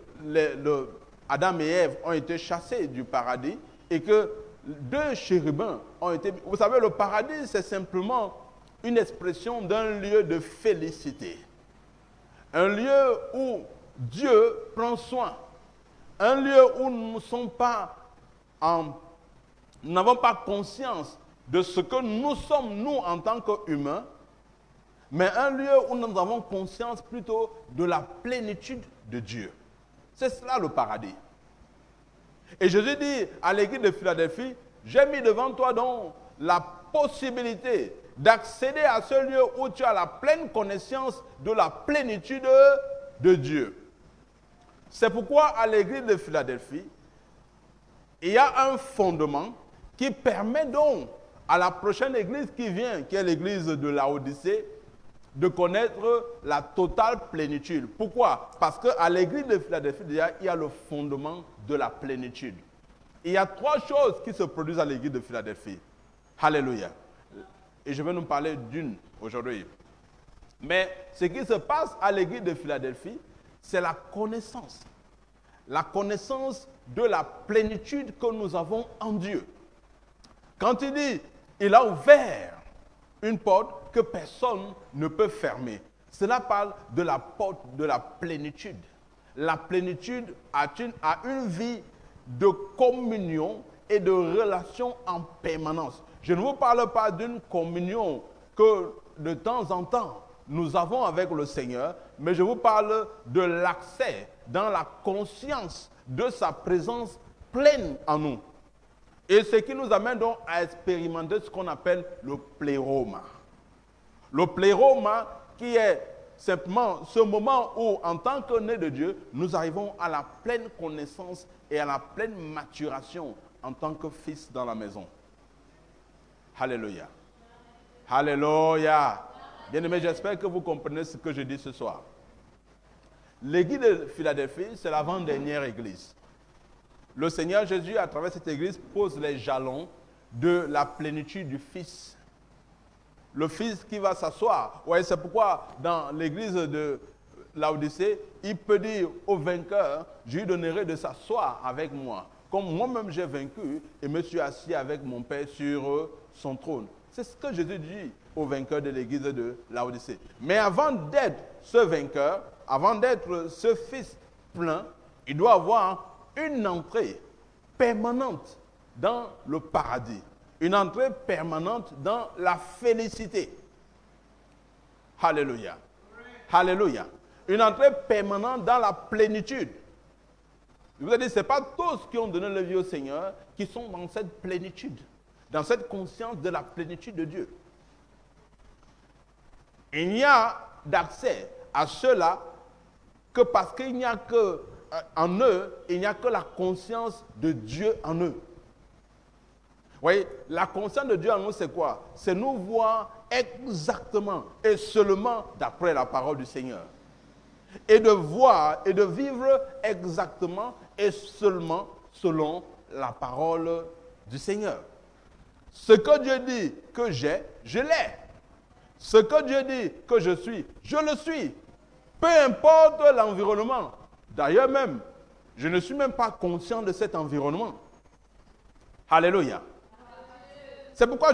Adam et Ève ont été chassés du paradis et que 2 chérubins ont été... Vous savez, le paradis, c'est simplement une expression d'un lieu de félicité. Un lieu où Dieu prend soin. Un lieu où nous n'avons pas conscience de ce que nous sommes, nous, en tant qu'humains, mais un lieu où nous avons conscience plutôt de la plénitude de Dieu. C'est cela le paradis. Et Jésus dit à l'église de Philadelphie, j'ai mis devant toi donc la possibilité d'accéder à ce lieu où tu as la pleine connaissance de la plénitude de Dieu. C'est pourquoi à l'église de Philadelphie, il y a un fondement qui permet donc à la prochaine église qui vient, qui est l'église de Laodicée, de connaître la totale plénitude. Pourquoi? Parce qu'à l'église de Philadelphie, déjà, il y a le fondement de la plénitude. Il y a 3 choses qui se produisent à l'église de Philadelphie. Alléluia. Et je vais nous parler d'une aujourd'hui. Mais ce qui se passe à l'église de Philadelphie, c'est la connaissance. La connaissance de la plénitude que nous avons en Dieu. Quand il dit, il a ouvert une porte que personne ne peut fermer. Cela parle de la porte de la plénitude. La plénitude a une vie de communion et de relation en permanence. Je ne vous parle pas d'une communion que de temps en temps nous avons avec le Seigneur, mais je vous parle de l'accès dans la conscience de sa présence pleine en nous. Et ce qui nous amène donc à expérimenter ce qu'on appelle le pléroma. Le pléroma qui est simplement ce moment où, en tant que nés de Dieu, nous arrivons à la pleine connaissance et à la pleine maturation en tant que fils dans la maison. Alléluia. Alléluia. Bien-aimés, j'espère que vous comprenez ce que je dis ce soir. L'église de Philadelphie, c'est l'avant-dernière église. Le Seigneur Jésus, à travers cette église, pose les jalons de la plénitude du Fils. Le Fils qui va s'asseoir. Ouais, c'est pourquoi dans l'église de Laodicée, il peut dire au vainqueur, je lui donnerai de s'asseoir avec moi. Comme moi-même j'ai vaincu et me suis assis avec mon Père sur son trône. C'est ce que Jésus dit au vainqueur de l'église de Laodicée. Mais avant d'être ce vainqueur, avant d'être ce Fils plein, il doit avoir une entrée permanente dans le paradis. Une entrée permanente dans la félicité. Alléluia. Alléluia. Une entrée permanente dans la plénitude. Je vous ai dit, ce n'est pas tous qui ont donné leur vie au Seigneur qui sont dans cette plénitude, dans cette conscience de la plénitude de Dieu. Il n'y a d'accès à ceux-là que parce qu'il n'y a que en eux, il n'y a que la conscience de Dieu en eux. Vous voyez, la conscience de Dieu en nous, c'est quoi? C'est nous voir exactement et seulement d'après la parole du Seigneur. Et de voir et de vivre exactement et seulement selon la parole du Seigneur. Ce que Dieu dit que j'ai, je l'ai. Ce que Dieu dit que je suis, je le suis. Peu importe l'environnement. D'ailleurs même, je ne suis même pas conscient de cet environnement. Alléluia. C'est pourquoi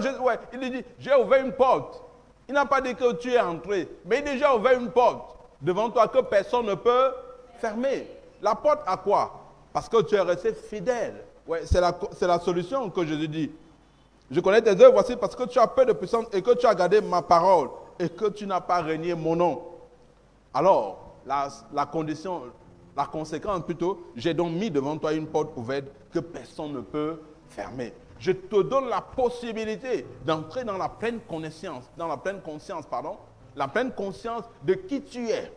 il dit, j'ai ouvert une porte. Il n'a pas dit que tu es entré, mais il dit, j'ai ouvert une porte devant toi que personne ne peut fermer. La porte à quoi? Parce que tu es resté fidèle. Ouais, c'est la solution que Jésus dit. Je connais tes œuvres, voici parce que tu as peu de puissance et que tu as gardé ma parole et que tu n'as pas renié mon nom. Alors, la conséquence plutôt, j'ai donc mis devant toi une porte ouverte que personne ne peut fermer. Je te donne la possibilité d'entrer dans la pleine conscience, la pleine conscience de qui tu es,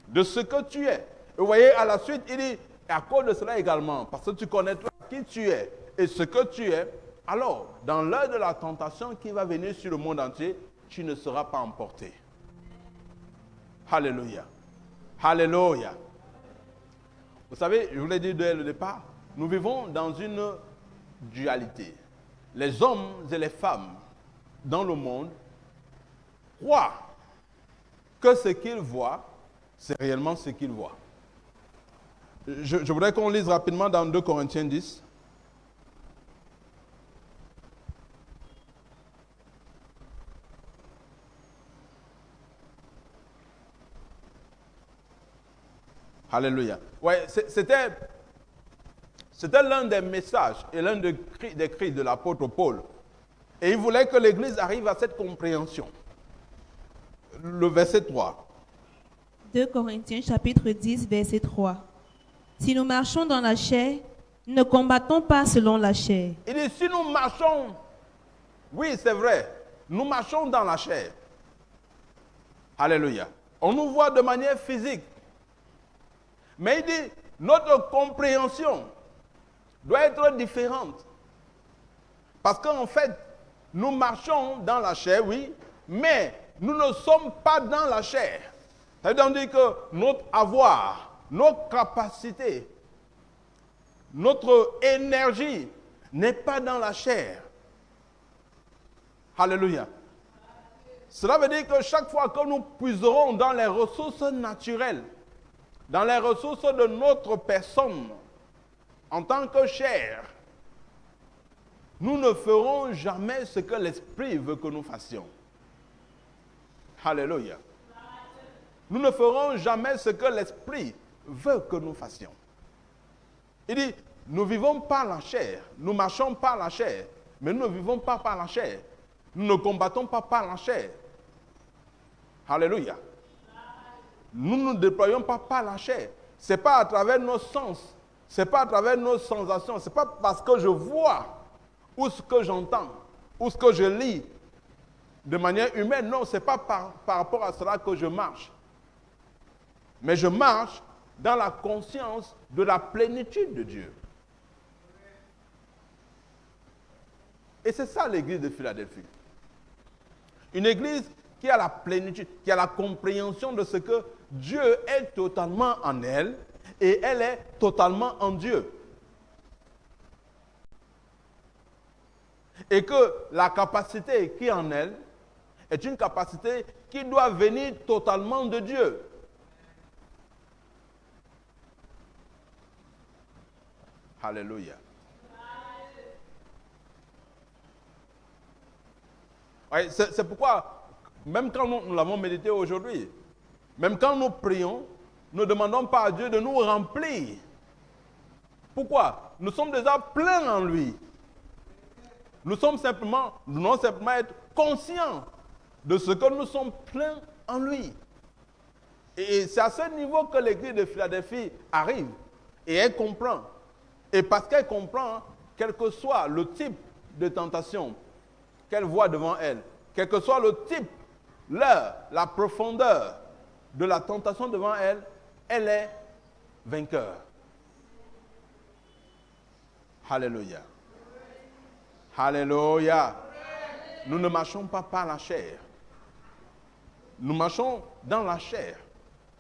de ce que tu es. Et vous voyez, à la suite, il dit, et à cause de cela également, parce que tu connaîtras qui tu es et ce que tu es, alors, dans l'heure de la tentation qui va venir sur le monde entier, tu ne seras pas emporté. Alléluia. Alléluia. Vous savez, je vous l'ai dit dès le départ, nous vivons dans une dualité. Les hommes et les femmes dans le monde croient que ce qu'ils voient, c'est réellement ce qu'ils voient. Je voudrais qu'on lise rapidement dans 2 Corinthiens 10. Alléluia. Ouais, c'était l'un des messages et l'un des cris de l'apôtre Paul. Et il voulait que l'Église arrive à cette compréhension. Le verset 3. 2 Corinthiens chapitre 10, verset 3. Si nous marchons dans la chair, ne combattons pas selon la chair. Il dit, si nous marchons, oui, c'est vrai, nous marchons dans la chair. Alléluia. On nous voit de manière physique. Mais il dit, notre compréhension doit être différente. Parce qu'en fait, nous marchons dans la chair, oui, mais nous ne sommes pas dans la chair. Ça veut dire que notre avoir, nos capacités, notre énergie n'est pas dans la chair. Alléluia. Cela veut dire que chaque fois que nous puiserons dans les ressources naturelles, dans les ressources de notre personne, en tant que chair, nous ne ferons jamais ce que l'Esprit veut que nous fassions. Alléluia. Nous ne ferons jamais ce que l'Esprit veut que nous fassions. Il dit, nous vivons par la chair, nous marchons par la chair, mais nous ne vivons pas par la chair. Nous ne combattons pas par la chair. Alléluia. Nous ne nous déployons pas par la chair. Ce n'est pas à travers nos sens, ce n'est pas à travers nos sensations, ce n'est pas parce que je vois ou ce que j'entends ou ce que je lis de manière humaine. Non, ce n'est pas par rapport à cela que je marche. Mais je marche dans la conscience de la plénitude de Dieu. Et c'est ça l'église de Philadelphie. Une église qui a la plénitude, qui a la compréhension de ce que Dieu est totalement en elle et elle est totalement en Dieu. Et que la capacité qui est en elle est une capacité qui doit venir totalement de Dieu. Alléluia. Ouais, c'est pourquoi, même quand nous l'avons médité aujourd'hui, même quand nous prions, ne demandons pas à Dieu de nous remplir. Pourquoi? Nous sommes déjà pleins en lui. Nous devons simplement être conscients de ce que nous sommes pleins en lui. Et c'est à ce niveau que l'église de Philadelphie arrive et elle comprend. Et parce qu'elle comprend, quel que soit le type de tentation qu'elle voit devant elle, quel que soit le type, l'heure, la profondeur de la tentation devant elle, elle est vainqueur. Alléluia. Alléluia. Nous ne marchons pas par la chair. Nous marchons dans la chair.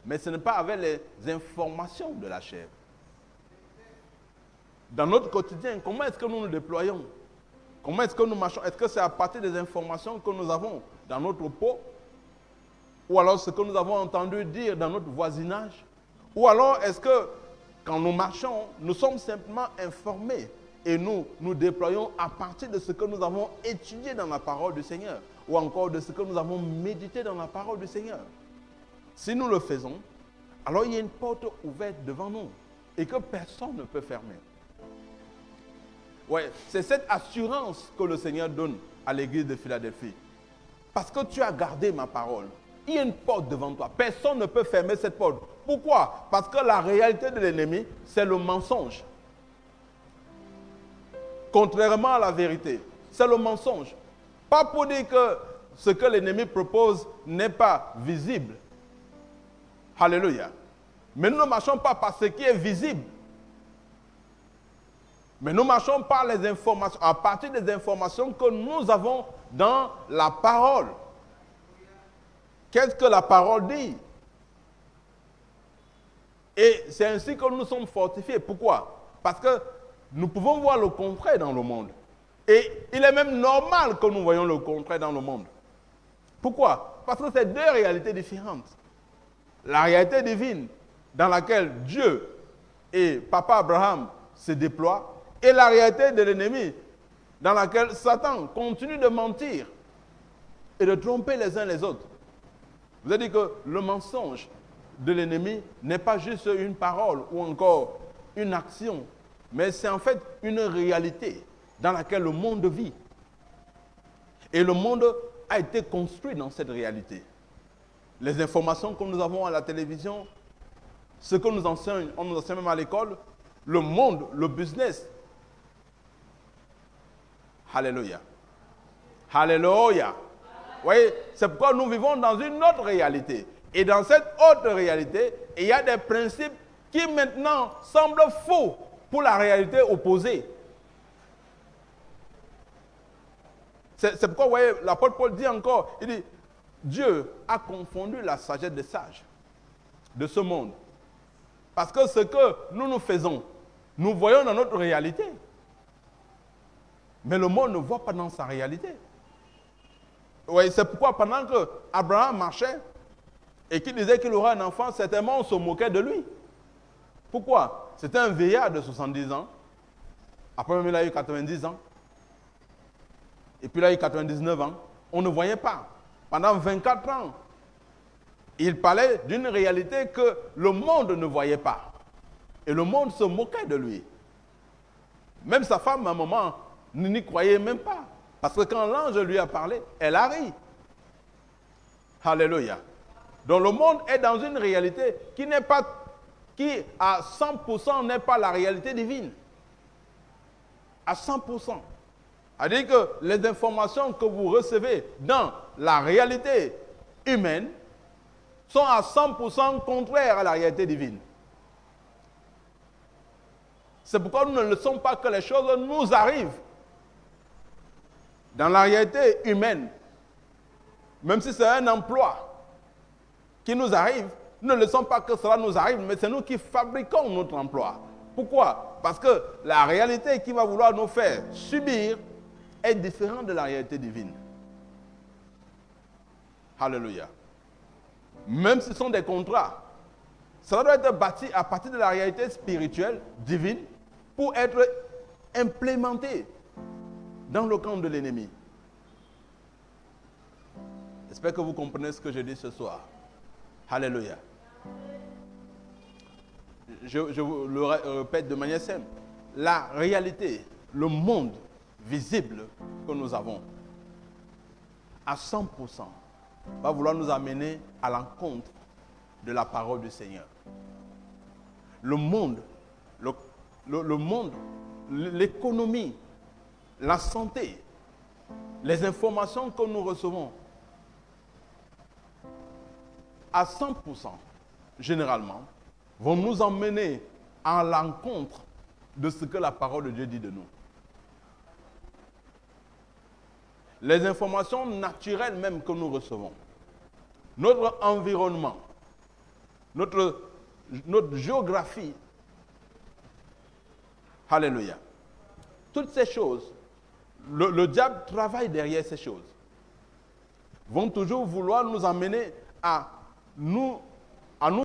Mais ce n'est pas avec les informations de la chair. Dans notre quotidien, comment est-ce que nous nous déployons? Comment est-ce que nous marchons? Est-ce que c'est à partir des informations que nous avons dans notre peau? Ou alors ce que nous avons entendu dire dans notre voisinage? Ou alors est-ce que quand nous marchons, nous sommes simplement informés et nous nous déployons à partir de ce que nous avons étudié dans la parole du Seigneur ou encore de ce que nous avons médité dans la parole du Seigneur? Si nous le faisons, alors il y a une porte ouverte devant nous et que personne ne peut fermer. Ouais, c'est cette assurance que le Seigneur donne à l'église de Philadelphie. Parce que tu as gardé ma parole. Il y a une porte devant toi. Personne ne peut fermer cette porte. Pourquoi? Parce que la réalité de l'ennemi, c'est le mensonge. Contrairement à la vérité, c'est le mensonge. Pas pour dire que ce que l'ennemi propose n'est pas visible. Alléluia. Mais nous ne marchons pas par ce qui est visible. Mais nous marchons par les informations, à partir des informations que nous avons dans la parole. Qu'est-ce que la parole dit? Et c'est ainsi que nous sommes fortifiés. Pourquoi? Parce que nous pouvons voir le contraire dans le monde. Et il est même normal que nous voyions le contraire dans le monde. Pourquoi? Parce que c'est deux réalités différentes. La réalité divine dans laquelle Dieu et Papa Abraham se déploient et la réalité de l'ennemi dans laquelle Satan continue de mentir et de tromper les uns les autres. Vous avez dit que le mensonge de l'ennemi n'est pas juste une parole ou encore une action, mais c'est en fait une réalité dans laquelle le monde vit. Et le monde a été construit dans cette réalité. Les informations que nous avons à la télévision, ce que nous enseigne, on nous enseigne même à l'école, le monde, le business. Alléluia. Alléluia. Vous voyez, c'est pourquoi nous vivons dans une autre réalité. Et dans cette autre réalité, il y a des principes qui maintenant semblent faux pour la réalité opposée. C'est pourquoi, vous voyez, l'apôtre Paul dit encore, il dit, Dieu a confondu la sagesse des sages de ce monde. Parce que ce que nous faisons, nous voyons dans notre réalité. Mais le monde ne voit pas dans sa réalité. Oui, c'est pourquoi pendant que Abraham marchait et qu'il disait qu'il aurait un enfant, certainement on se moquait de lui. Pourquoi? C'était un vieillard de 70 ans. Après même il a eu 90 ans. Et puis il a eu 99 ans. On ne voyait pas. Pendant 24 ans, il parlait d'une réalité que le monde ne voyait pas. Et le monde se moquait de lui. Même sa femme, à un moment, n'y croyait même pas. Parce que quand l'ange lui a parlé, elle a ri. Alléluia. Donc le monde est dans une réalité qui à 100% n'est pas la réalité divine. À 100%. C'est-à-dire que les informations que vous recevez dans la réalité humaine sont à 100% contraires à la réalité divine. C'est pourquoi nous ne laissons pas que les choses nous arrivent. Dans la réalité humaine, même si c'est un emploi qui nous arrive, nous ne laissons pas que cela nous arrive, mais c'est nous qui fabriquons notre emploi. Pourquoi? Parce que la réalité qui va vouloir nous faire subir est différente de la réalité divine. Alléluia. Même si ce sont des contrats, cela doit être bâti à partir de la réalité spirituelle, divine, pour être implémenté dans le camp de l'ennemi. J'espère que vous comprenez ce que je dis ce soir. Alléluia. Je vous le répète de manière simple. La réalité, le monde visible que nous avons, à 100%, va vouloir nous amener à l'encontre de la parole du Seigneur. Le monde, l'économie, la santé, les informations que nous recevons, à 100%, généralement, vont nous emmener à l'encontre de ce que la parole de Dieu dit de nous. Les informations naturelles même que nous recevons, notre environnement, notre géographie, alléluia, toutes ces choses, le diable travaille derrière ces choses. Vont toujours vouloir nous amener à nous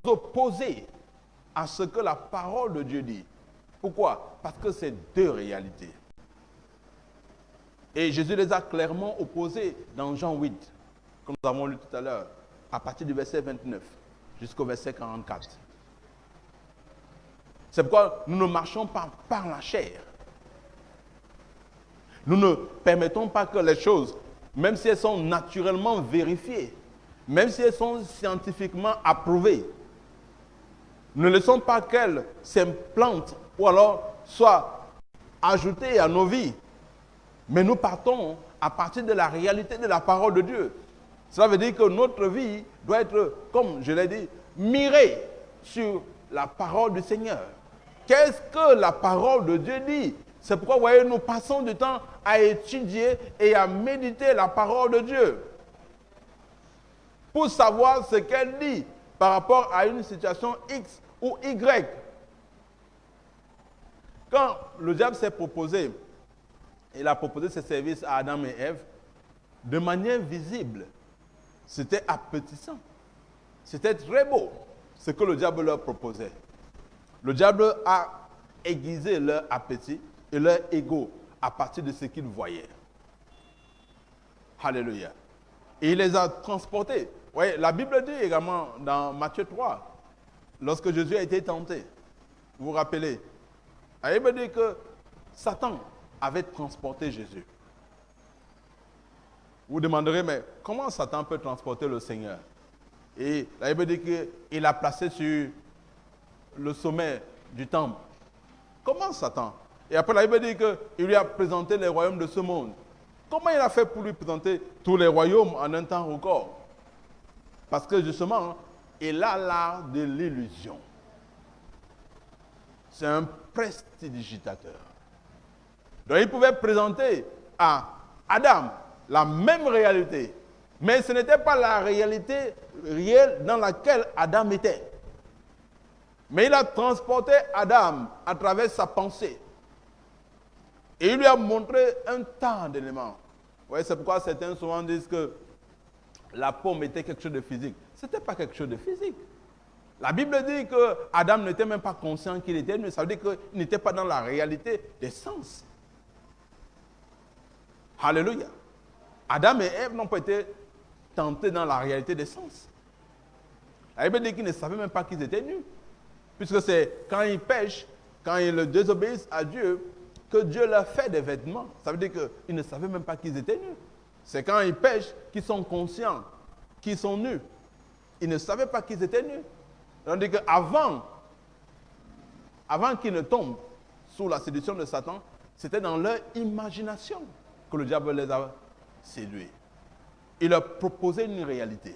opposer à ce que la parole de Dieu dit. Pourquoi? Parce que c'est deux réalités. Et Jésus les a clairement opposées dans Jean 8, comme nous avons lu tout à l'heure, à partir du verset 29 jusqu'au verset 44. C'est pourquoi nous ne marchons pas par la chair. Nous ne permettons pas que les choses, même si elles sont naturellement vérifiées, même si elles sont scientifiquement approuvées, ne laissons pas qu'elles s'implantent ou alors soient ajoutées à nos vies. Mais nous partons à partir de la réalité de la parole de Dieu. Cela veut dire que notre vie doit être, comme je l'ai dit, mirée sur la parole du Seigneur. Qu'est-ce que la parole de Dieu dit? C'est pourquoi, vous voyez, nous passons du temps à étudier et à méditer la parole de Dieu pour savoir ce qu'elle dit par rapport à une situation X ou Y. Quand le diable s'est proposé, il a proposé ses services à Adam et Ève de manière visible. C'était appétissant. C'était très beau ce que le diable leur proposait. Le diable a aiguisé leur appétit et leur ego à partir de ce qu'ils voyaient. Alléluia. Et il les a transportés. Oui, la Bible dit également dans Matthieu 3, lorsque Jésus a été tenté, vous vous rappelez, la Bible dit que Satan avait transporté Jésus. Vous demanderez, mais comment Satan peut transporter le Seigneur? Et la Bible dit qu'il l'a placé sur le sommet du temple. Comment Satan? Et après la Bible dit qu'il lui a présenté les royaumes de ce monde. Comment il a fait pour lui présenter tous les royaumes en un temps record? Parce que justement, il a l'art de l'illusion. C'est un prestidigitateur. Donc il pouvait présenter à Adam la même réalité. Mais ce n'était pas la réalité réelle dans laquelle Adam était. Mais il a transporté Adam à travers sa pensée. Et il lui a montré un tas d'éléments. Ouais, c'est pourquoi certains souvent disent que la pomme était quelque chose de physique. Ce n'était pas quelque chose de physique. La Bible dit que Adam n'était même pas conscient qu'il était nu. Ça veut dire qu'il n'était pas dans la réalité des sens. Alléluia. Adam et Ève n'ont pas été tentés dans la réalité des sens. La Bible dit qu'ils ne savaient même pas qu'ils étaient nus. Puisque c'est quand ils pêchent, quand ils désobéissent à Dieu, que Dieu leur fait des vêtements. Ça veut dire qu'ils ne savaient même pas qu'ils étaient nus. C'est quand ils pêchent qu'ils sont conscients qu'ils sont nus. Ils ne savaient pas qu'ils étaient nus. Tandis qu'avant qu'ils ne tombent sous la séduction de Satan, c'était dans leur imagination que le diable les a séduits. Il leur proposait une réalité.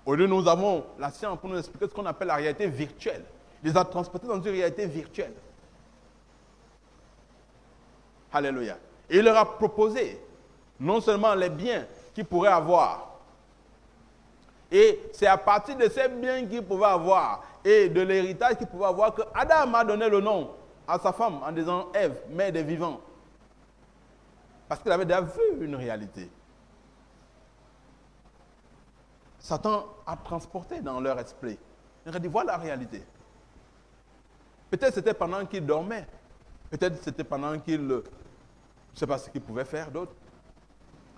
Aujourd'hui, nous avons la science pour nous expliquer ce qu'on appelle la réalité virtuelle. Il les a transportés dans une réalité virtuelle. Alléluia. Et il leur a proposé non seulement les biens qu'ils pourraient avoir, et c'est à partir de ces biens qu'ils pouvaient avoir et de l'héritage qu'ils pouvaient avoir que Adam a donné le nom à sa femme en disant Ève, mère des vivants. Parce qu'il avait déjà vu une réalité. Satan a transporté dans leur esprit. Il a dit, voilà la réalité. Peut-être c'était pendant qu'ils dormaient. Peut-être c'était pendant qu'ils, je ne sais pas ce qu'ils pouvaient faire d'autre.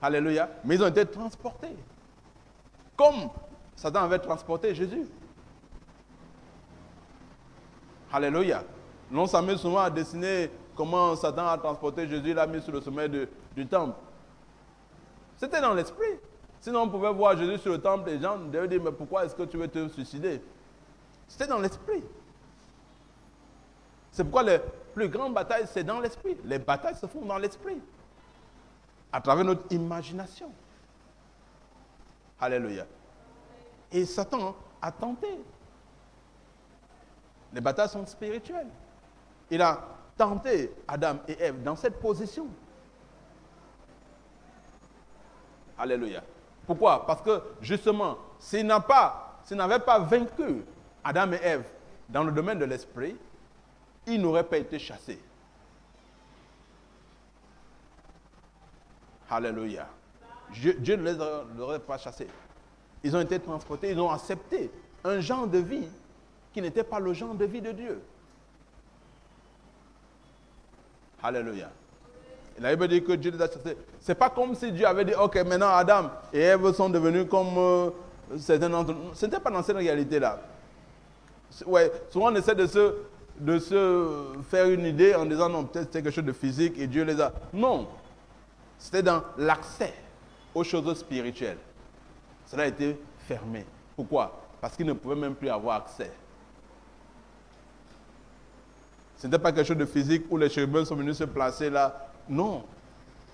Alléluia. Mais ils ont été transportés. Comme Satan avait transporté Jésus. Alléluia. Non, ça met souvent à dessiner comment Satan a transporté Jésus, il l'a mis sur le sommet du temple. C'était dans l'esprit. Sinon, on pouvait voir Jésus sur le temple et les gens devaient dire, mais pourquoi est-ce que tu veux te suicider? C'était dans l'esprit. C'est pourquoi les plus grandes batailles, c'est dans l'esprit. Les batailles se font dans l'esprit. À travers notre imagination. Alléluia. Et Satan a tenté. Les batailles sont spirituelles. Il a tenté Adam et Ève dans cette position. Alléluia. Pourquoi? Parce que justement, s'il n'avait pas vaincu Adam et Ève dans le domaine de l'esprit, ils n'auraient pas été chassés. Alléluia. Dieu ne les aurait pas chassés. Ils ont été transportés, ils ont accepté un genre de vie qui n'était pas le genre de vie de Dieu. Alléluia. La Bible dit que Dieu les a chassés. Ce n'est pas comme si Dieu avait dit, ok, maintenant Adam et Ève sont devenus comme certains d'entre nous. Ce n'était pas dans cette réalité-là. Ouais, souvent on essaie de se faire une idée en disant, non, peut-être c'est quelque chose de physique et Dieu les a... Non. C'était dans l'accès aux choses spirituelles. Cela a été fermé. Pourquoi? Parce qu'ils ne pouvaient même plus avoir accès. Ce n'était pas quelque chose de physique où les chérubins sont venus se placer là. Non.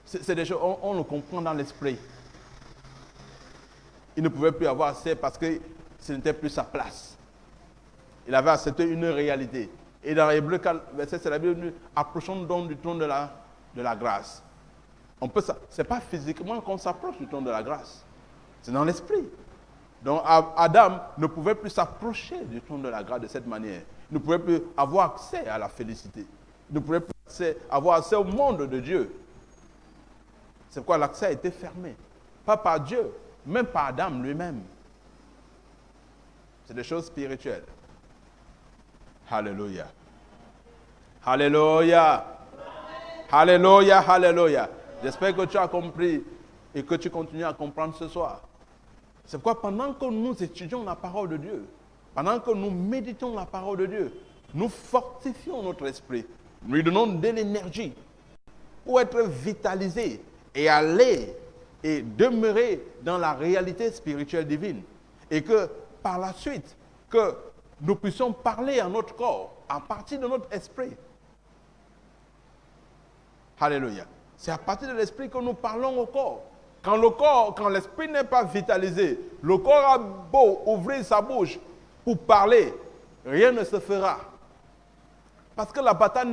C'est des choses, on le comprend dans l'esprit. Il ne pouvait plus avoir accès parce que ce n'était plus sa place. Il avait accepté une réalité. Et dans Hébreux 4, verset, c'est la Bible, approchons donc du trône de la grâce. Ce n'est pas physiquement qu'on s'approche du trône de la grâce. C'est dans l'esprit. Donc Adam ne pouvait plus s'approcher du trône de la grâce de cette manière. Il ne pouvait plus avoir accès à la félicité. Il ne pouvait plus avoir accès au monde de Dieu. C'est pourquoi l'accès a été fermé. Pas par Dieu, même par Adam lui-même. C'est des choses spirituelles. Alléluia. Alléluia. Alléluia, alléluia. J'espère que tu as compris et que tu continues à comprendre ce soir. C'est pourquoi pendant que nous étudions la parole de Dieu, pendant que nous méditons la parole de Dieu, nous fortifions notre esprit, nous lui donnons de l'énergie pour être vitalisé et aller et demeurer dans la réalité spirituelle divine. Et que par la suite, que nous puissions parler à notre corps à partir de notre esprit. Alléluia. C'est à partir de l'esprit que nous parlons au corps. Quand l'esprit n'est pas vitalisé, le corps a beau ouvrir sa bouche pour parler, rien ne se fera. Parce que la bataille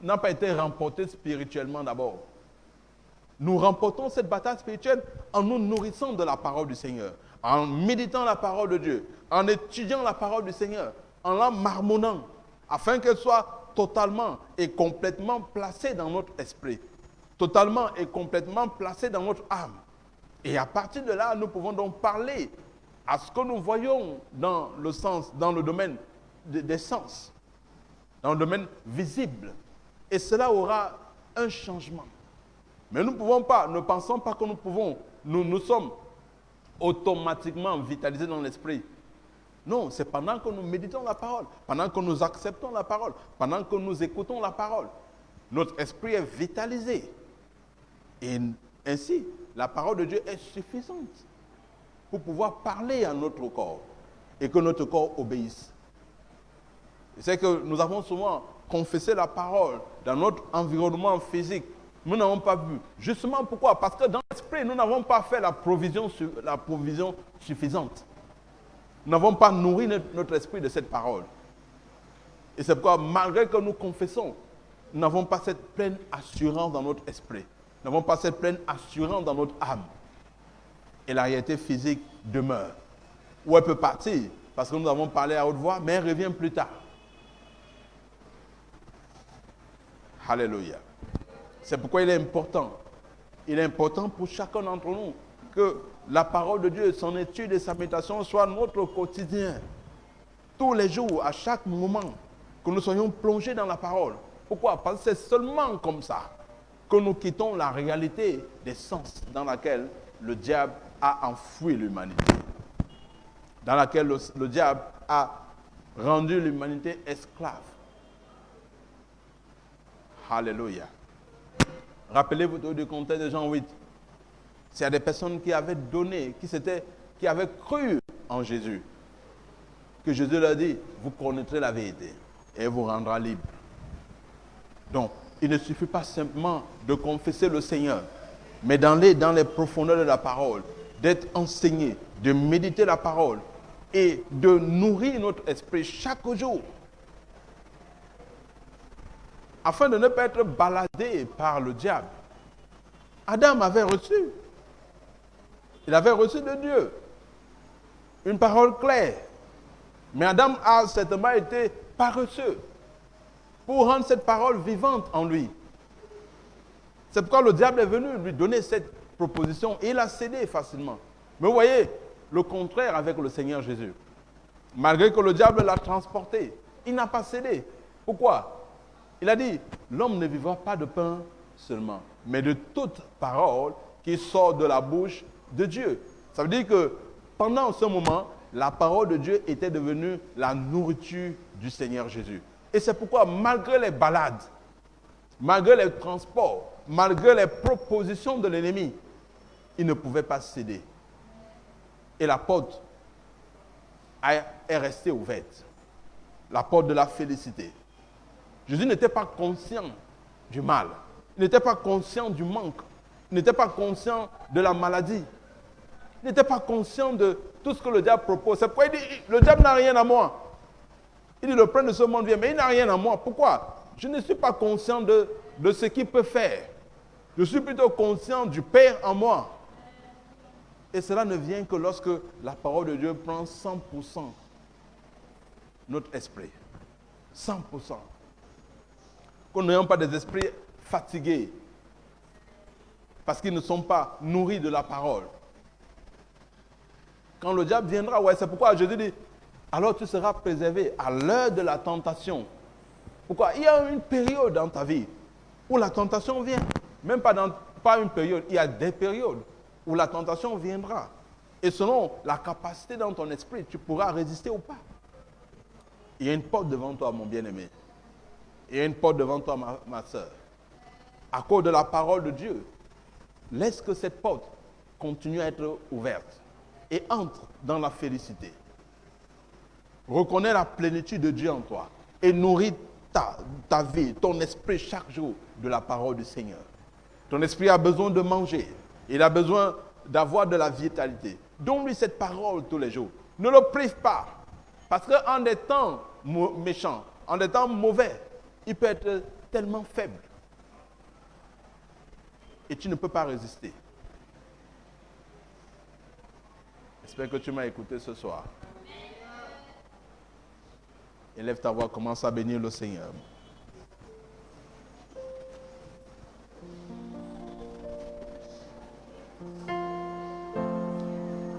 n'a pas été remportée spirituellement d'abord. Nous remportons cette bataille spirituelle en nous nourrissant de la parole du Seigneur, en méditant la parole de Dieu, en étudiant la parole du Seigneur, en la marmonnant, afin qu'elle soit totalement et complètement placée dans notre esprit, totalement et complètement placée dans notre âme. Et à partir de là, nous pouvons donc parler à ce que nous voyons dans le domaine des sens, dans le domaine visible. Et cela aura un changement. Mais nous ne pouvons pas, ne pensons pas que nous pouvons, nous sommes automatiquement vitalisés dans l'esprit. Non, c'est pendant que nous méditons la parole, pendant que nous acceptons la parole, pendant que nous écoutons la parole, notre esprit est vitalisé. Et ainsi, la parole de Dieu est suffisante pour pouvoir parler à notre corps et que notre corps obéisse. C'est que nous avons souvent confessé la parole dans notre environnement physique. Nous n'avons pas vu. Justement, pourquoi? Parce que dans l'esprit, nous n'avons pas fait la provision suffisante. Nous n'avons pas nourri notre esprit de cette parole. Et c'est pourquoi, malgré que nous confessons, nous n'avons pas cette pleine assurance dans notre esprit. Nous n'avons pas cette pleine assurance dans notre âme. Et la réalité physique demeure. Ou elle peut partir, parce que nous avons parlé à haute voix, mais elle revient plus tard. Alléluia. C'est pourquoi il est important pour chacun d'entre nous que la parole de Dieu, son étude et sa méditation soient notre quotidien. Tous les jours, à chaque moment, que nous soyons plongés dans la parole. Pourquoi? Parce que c'est seulement comme ça que nous quittons la réalité des sens dans laquelle le diable a enfoui l'humanité. Dans laquelle le diable a rendu l'humanité esclave. Alléluia. Rappelez-vous du contexte de Jean 8. C'est des personnes qui avaient donné, qui avaient cru en Jésus. Que Jésus leur dit, vous connaîtrez la vérité et elle vous rendra libre. Donc, il ne suffit pas simplement de confesser le Seigneur, mais d'aller dans les profondeurs de la parole, d'être enseigné, de méditer la parole et de nourrir notre esprit chaque jour, afin de ne pas être baladé par le diable. Adam avait reçu. Il avait reçu de Dieu une parole claire. Mais Adam a certainement été paresseux pour rendre cette parole vivante en lui. C'est pourquoi le diable est venu lui donner cette proposition et il a cédé facilement. Mais vous voyez, le contraire avec le Seigneur Jésus. Malgré que le diable l'a transporté, il n'a pas cédé. Pourquoi? Il a dit, l'homme ne vivra pas de pain seulement, mais de toute parole qui sort de la bouche de Dieu. Ça veut dire que pendant ce moment, la parole de Dieu était devenue la nourriture du Seigneur Jésus. Et c'est pourquoi, malgré les balades, malgré les transports, malgré les propositions de l'ennemi, il ne pouvait pas céder. Et la porte est restée ouverte. La porte de la félicité. Jésus n'était pas conscient du mal. Il n'était pas conscient du manque. Il n'était pas conscient de la maladie. Il n'était pas conscient de tout ce que le diable propose. C'est pourquoi il dit, le diable n'a rien à moi. Il dit, le prince de ce monde vient, mais il n'a rien à moi. Pourquoi? Je ne suis pas conscient de ce qu'il peut faire. Je suis plutôt conscient du Père en moi. Et cela ne vient que lorsque la parole de Dieu prend 100% notre esprit. 100%. Que nous n'ayons pas des esprits fatigués parce qu'ils ne sont pas nourris de la parole. Quand le diable viendra, ouais, c'est pourquoi Jésus dit, alors tu seras préservé à l'heure de la tentation. Pourquoi? Il y a une période dans ta vie où la tentation vient. Même pas une période, il y a des périodes où la tentation viendra. Et selon la capacité dans ton esprit, tu pourras résister ou pas. Il y a une porte devant toi, mon bien-aimé. Il y a une porte devant toi, ma soeur. À cause de la parole de Dieu, laisse que cette porte continue à être ouverte et entre dans la félicité. Reconnais la plénitude de Dieu en toi et nourris ta vie, ton esprit chaque jour de la parole du Seigneur. Ton esprit a besoin de manger. Il a besoin d'avoir de la vitalité. Donne-lui cette parole tous les jours. Ne le prive pas. Parce qu'en des temps méchants, en des temps mauvais, il peut être tellement faible. Et tu ne peux pas résister. J'espère que tu m'as écouté ce soir. Élève ta voix, commence à bénir le Seigneur.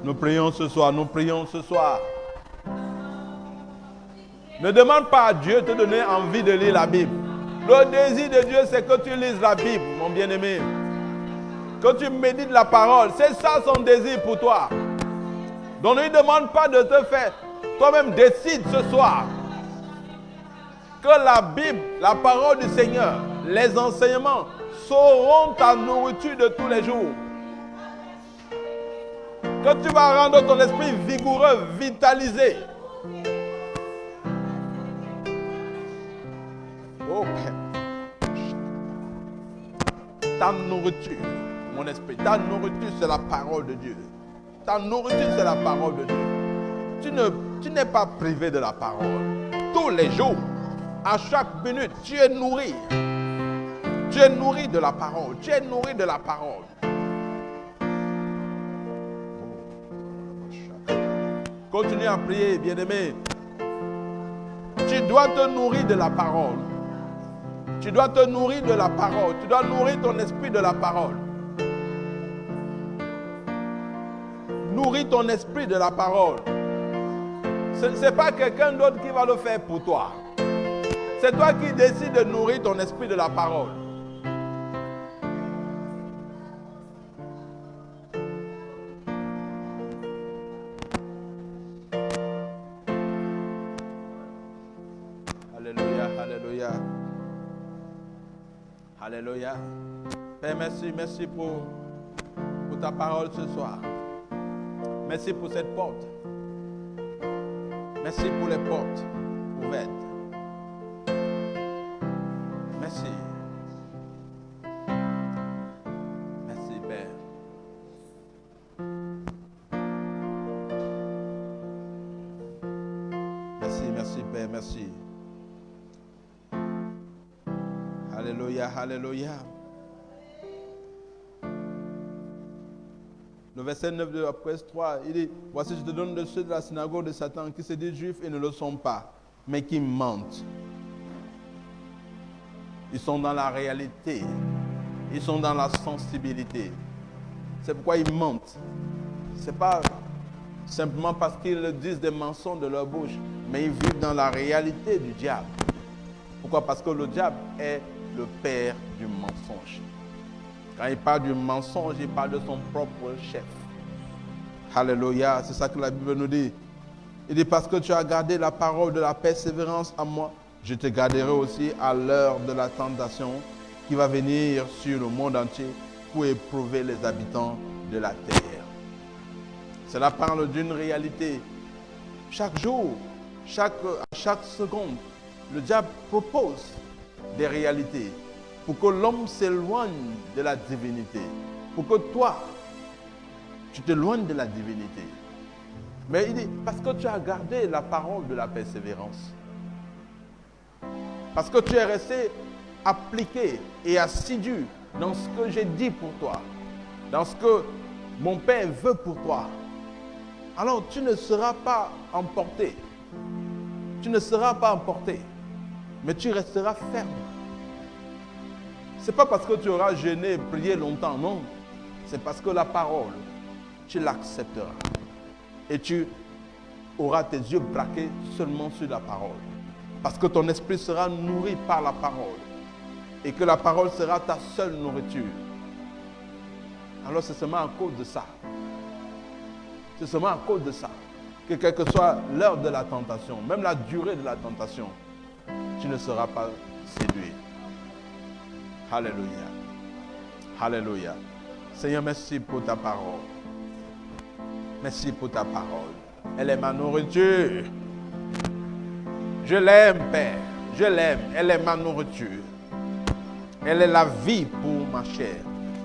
Nous prions ce soir, nous prions ce soir. Ne demande pas à Dieu de te donner envie de lire la Bible. Le désir de Dieu, c'est que tu lises la Bible, mon bien-aimé. Que tu médites la parole. C'est ça son désir pour toi. Donc ne lui demande pas de te faire. Toi-même décide ce soir que la Bible, la parole du Seigneur, les enseignements seront ta nourriture de tous les jours. Que tu vas rendre ton esprit vigoureux, vitalisé. Oh Père, ta nourriture, mon esprit, ta nourriture c'est la parole de Dieu. Ta nourriture c'est la parole de Dieu. Tu n'es pas privé de la parole. Tous les jours, à chaque minute, tu es nourri. Tu es nourri de la parole. Tu es nourri de la parole. Continue à prier, bien-aimé. Tu dois te nourrir de la parole. Tu dois te nourrir de la parole. Tu dois nourrir ton esprit de la parole. Nourris ton esprit de la parole. Ce n'est pas quelqu'un d'autre qui va le faire pour toi. C'est toi qui décides de nourrir ton esprit de la parole. Alléluia, alléluia. Alléluia. Père, merci pour ta parole ce soir. Merci pour cette porte. Merci pour les portes ouvertes. Merci. Merci, Père. Merci, Père, merci. Alléluia, alléluia. Le verset 9 de Apocalypse 3, il dit, voici je te donne de ceux de la synagogue de Satan qui se disent juifs et ne le sont pas, mais qui mentent. Ils sont dans la réalité, Ils sont dans la sensibilité. C'est pourquoi ils mentent. Ce n'est pas simplement parce qu'ils disent des mensonges de leur bouche, mais ils vivent dans la réalité du diable. Pourquoi? Parce que le diable est le père du mensonge. Quand il parle du mensonge, il parle de son propre chef. Alléluia, c'est ça que la Bible nous dit. Il dit, parce que tu as gardé la parole de la persévérance à moi, je te garderai aussi à l'heure de la tentation qui va venir sur le monde entier pour éprouver les habitants de la terre. Cela parle d'une réalité. Chaque jour, chaque seconde, le diable propose des réalités pour que l'homme s'éloigne de la divinité, pour que toi, tu t'éloignes de la divinité. Mais il dit, parce que tu as gardé la parole de la persévérance, parce que tu es resté appliqué et assidu dans ce que j'ai dit pour toi, dans ce que mon Père veut pour toi, alors tu ne seras pas emporté. Tu ne seras pas emporté, mais tu resteras ferme. Ce n'est pas parce que tu auras jeûné, prié longtemps, non. C'est parce que la parole, tu l'accepteras. Et tu auras tes yeux braqués seulement sur la parole. Parce que ton esprit sera nourri par la parole. Et que la parole sera ta seule nourriture. Alors c'est seulement à cause de ça. C'est seulement à cause de ça que quelle que soit l'heure de la tentation, même la durée de la tentation, tu ne seras pas séduit. Alléluia. Alléluia. Seigneur, merci pour ta parole. Merci pour ta parole. Elle est ma nourriture. Je l'aime, Père. Je l'aime. Elle est ma nourriture. Elle est la vie pour ma chair.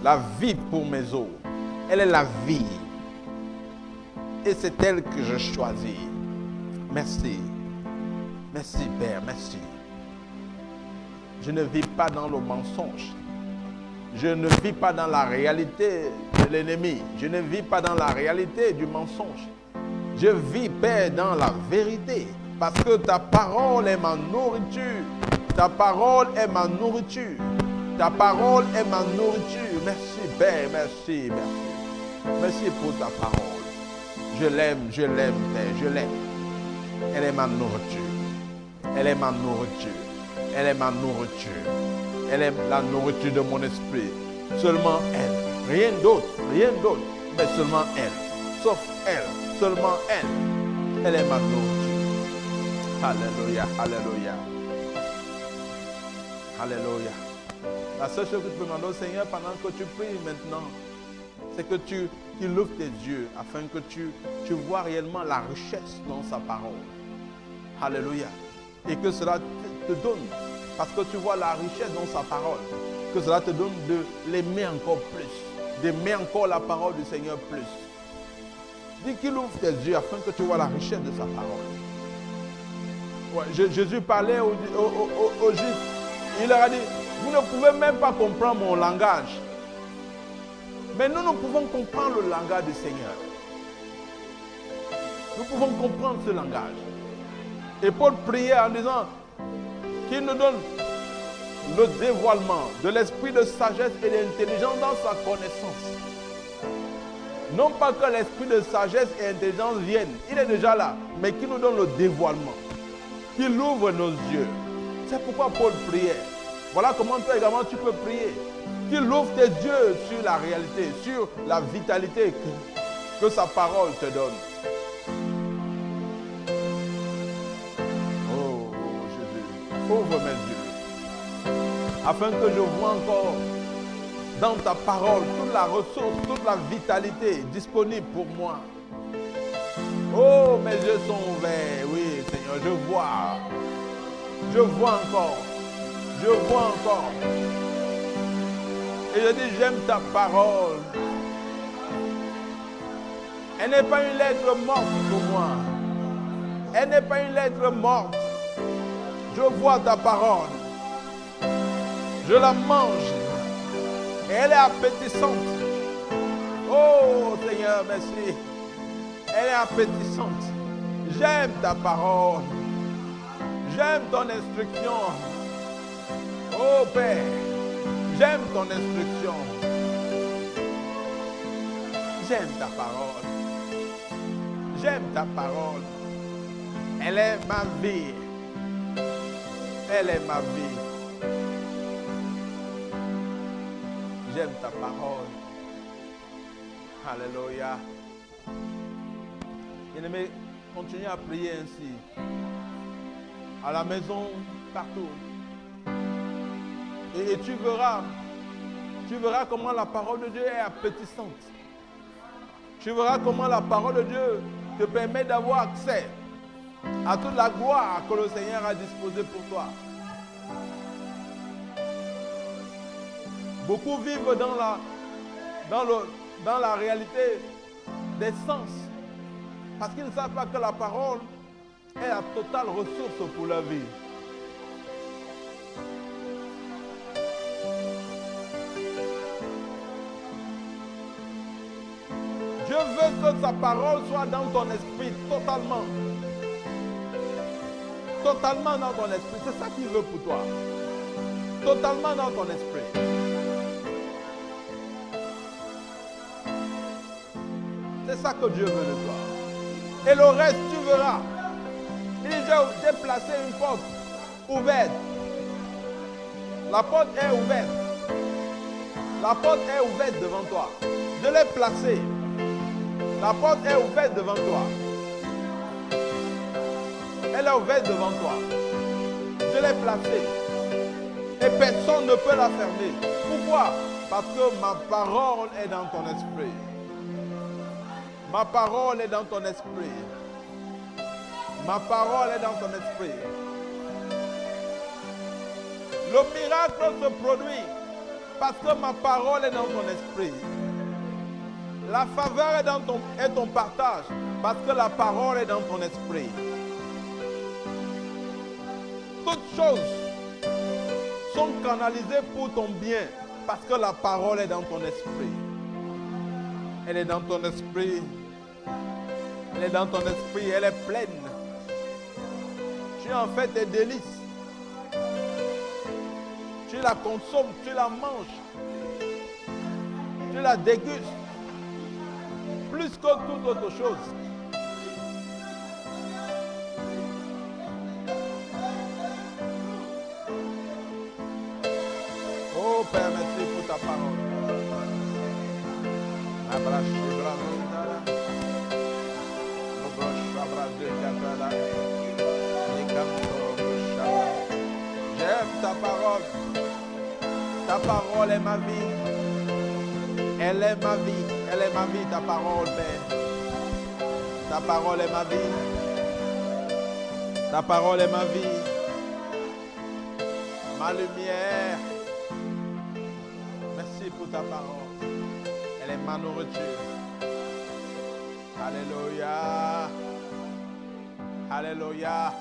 La vie pour mes os. Elle est la vie. Et c'est elle que je choisis. Merci. Merci, Père. Merci. Je ne vis pas dans le mensonge. Je ne vis pas dans la réalité de l'ennemi. Je ne vis pas dans la réalité du mensonge. Je vis, Père, dans la vérité. Parce que ta parole est ma nourriture. Ta parole est ma nourriture. Ta parole est ma nourriture. Merci, Père. Merci, merci. Merci pour ta parole. Je l'aime, Père. Je l'aime. Elle est ma nourriture. Elle est ma nourriture. Elle est ma nourriture. Elle est la nourriture de mon esprit. Seulement elle. Rien d'autre. Rien d'autre. Mais seulement elle. Sauf elle. Seulement elle. Elle est ma nourriture. Alléluia. Alléluia. Alléluia. La seule chose que tu peux demander au Seigneur pendant que tu pries maintenant, c'est que tu ouvres tes yeux afin que tu vois réellement la richesse dans sa parole. Alléluia. Et que cela te donne, parce que tu vois la richesse dans sa parole, que cela te donne de l'aimer encore plus, d'aimer encore la parole du Seigneur plus. Dis qu'il ouvre tes yeux afin que tu vois la richesse de sa parole. Ouais, Jésus parlait aux Juifs. Il leur a dit, vous ne pouvez même pas comprendre mon langage. Mais nous pouvons comprendre le langage du Seigneur. Nous pouvons comprendre ce langage. Et Paul priait en disant qu'il nous donne le dévoilement de l'esprit de sagesse et d'intelligence dans sa connaissance. Non pas que l'esprit de sagesse et d'intelligence vienne, il est déjà là, mais qu'il nous donne le dévoilement, qu'il ouvre nos yeux. C'est pourquoi Paul priait. Voilà comment toi également tu peux prier. Qu'il ouvre tes yeux sur la réalité, sur la vitalité que sa parole te donne. Ouvre mes yeux, afin que je vois encore dans ta parole toute la ressource, toute la vitalité disponible pour moi. Oh, mes yeux sont ouverts, oui Seigneur, je vois encore, je vois encore. Et je dis, j'aime ta parole. Elle n'est pas une lettre morte pour moi. Elle n'est pas une lettre morte. Je vois ta parole. Je la mange. Et elle est appétissante. Oh Seigneur, merci. Elle est appétissante. J'aime ta parole. J'aime ton instruction. Oh Père, J'aime ton instruction. J'aime ta parole. J'aime ta parole. Elle est ma vie. Elle est ma vie. J'aime ta parole. Alléluia. Bien-aimé, continue à prier ainsi. À la maison, partout. Et tu verras comment la parole de Dieu est appétissante. Tu verras comment la parole de Dieu te permet d'avoir accès à toute la gloire que le Seigneur a disposée pour toi. Beaucoup vivent dans la réalité des sens parce qu'ils ne savent pas que la parole est la totale ressource pour leur vie. Dieu veut que sa parole soit dans ton esprit totalement. Totalement dans ton esprit. C'est ça qu'il veut pour toi. Totalement dans ton esprit. C'est ça que Dieu veut de toi. Et le reste, tu verras. Il dit, j'ai placé une porte ouverte. La porte est ouverte. La porte est ouverte devant toi. Je l'ai placée. La porte est ouverte devant toi. Elle est ouverte devant toi. Je l'ai placée. Et personne ne peut la fermer. Pourquoi? Parce que ma parole est dans ton esprit. Ma parole est dans ton esprit. Ma parole est dans ton esprit. Le miracle se produit parce que ma parole est dans ton esprit. La faveur est ton partage parce que la parole est dans ton esprit. Toutes choses sont canalisées pour ton bien parce que la parole est dans ton esprit. Elle est dans ton esprit. Elle est dans ton esprit. Elle est pleine. Tu en fais tes délices. Tu la consommes, tu la manges. Tu la dégustes. Plus que toute autre chose. Oh Père, merci pour ta parole. J'aime ta parole. Ta parole est ma vie. Elle est ma vie. Elle est ma vie, ta parole, Père. Ta parole est ma vie. Ta parole est ma vie. Ma lumière. Merci pour ta parole. Elle est ma nourriture. Alléluia. Alléluia.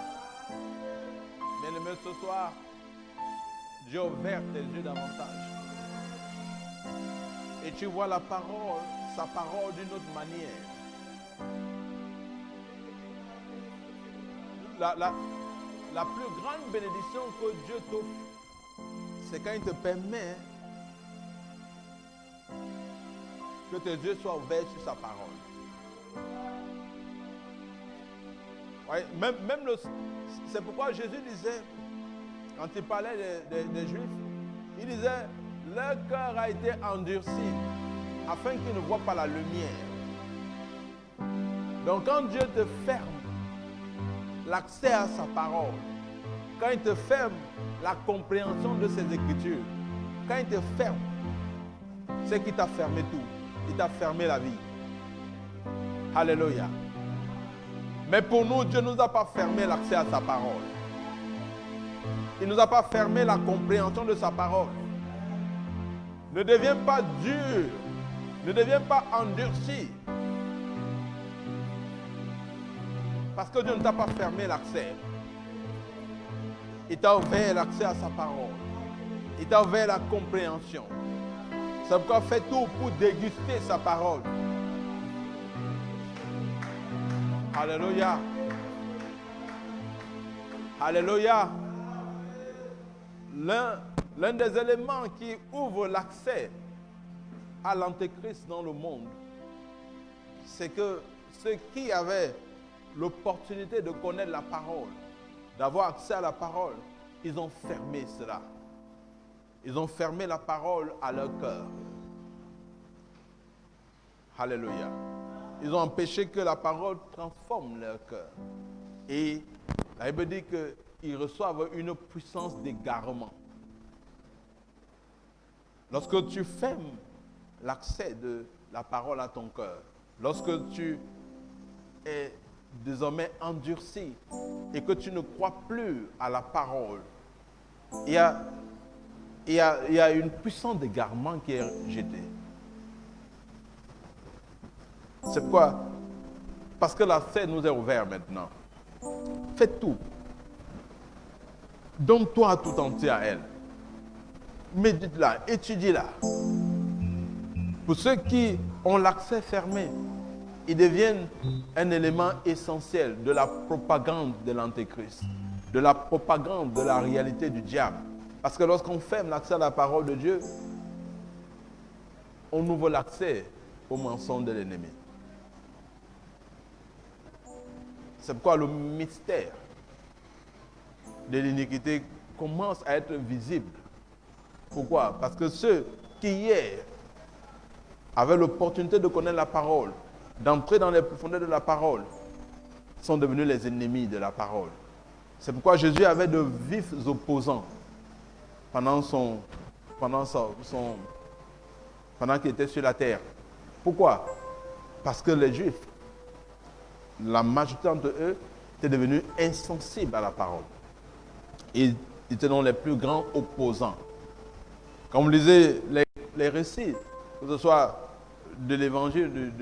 Bien-aimé, ce soir, Dieu a ouvert tes yeux davantage. Et tu vois la parole, sa parole d'une autre manière. La plus grande bénédiction que Dieu t'offre, c'est quand il te permet que tes yeux soient ouverts sur sa parole. Ouais, c'est pourquoi Jésus disait, quand il parlait des Juifs, il disait, leur cœur a été endurci afin qu'ils ne voient pas la lumière. Donc quand Dieu te ferme l'accès à sa parole, quand il te ferme la compréhension de ses écritures, quand il te ferme, c'est qu'il t'a fermé tout. Il t'a fermé la vie. Alléluia. Mais pour nous, Dieu ne nous a pas fermé l'accès à sa parole. Il ne nous a pas fermé la compréhension de sa parole. Ne deviens pas dur. Ne deviens pas endurci. Parce que Dieu ne t'a pas fermé l'accès. Il t'a ouvert l'accès à sa parole. Il t'a ouvert la compréhension. C'est pourquoi fais tout pour déguster sa parole. Alléluia. Alléluia. l'un des éléments qui ouvre l'accès à l'Antéchrist dans le monde, c'est que ceux qui avaient l'opportunité de connaître la parole, d'avoir accès à la parole, ils ont fermé cela. Ils ont fermé la parole à leur cœur. Alléluia. Ils ont empêché que la parole transforme leur cœur. Et la Bible dit qu'ils reçoivent une puissance d'égarement. Lorsque tu fermes l'accès de la parole à ton cœur, lorsque tu es désormais endurci et que tu ne crois plus à la parole, il y a une puissance d'égarement qui est jetée. C'est pourquoi, parce que l'accès nous est ouvert maintenant. Fais tout. Donne-toi tout entier à elle. Médite-la, étudie-la. Pour ceux qui ont l'accès fermé, ils deviennent un élément essentiel de la propagande de l'Antéchrist, de la propagande de la réalité du diable. Parce que lorsqu'on ferme l'accès à la parole de Dieu, on ouvre l'accès au mensonge de l'ennemi. C'est pourquoi le mystère de l'iniquité commence à être visible. Pourquoi? Parce que ceux qui hier avaient l'opportunité de connaître la parole, d'entrer dans les profondeurs de la parole, sont devenus les ennemis de la parole. C'est pourquoi Jésus avait de vifs opposants pendant qu'il était sur la terre. Pourquoi? Parce que les Juifs, la majorité d'entre eux, étaient devenus insensibles à la parole. Ils étaient donc les plus grands opposants. Quand vous lisez les récits, que ce soit de l'évangile,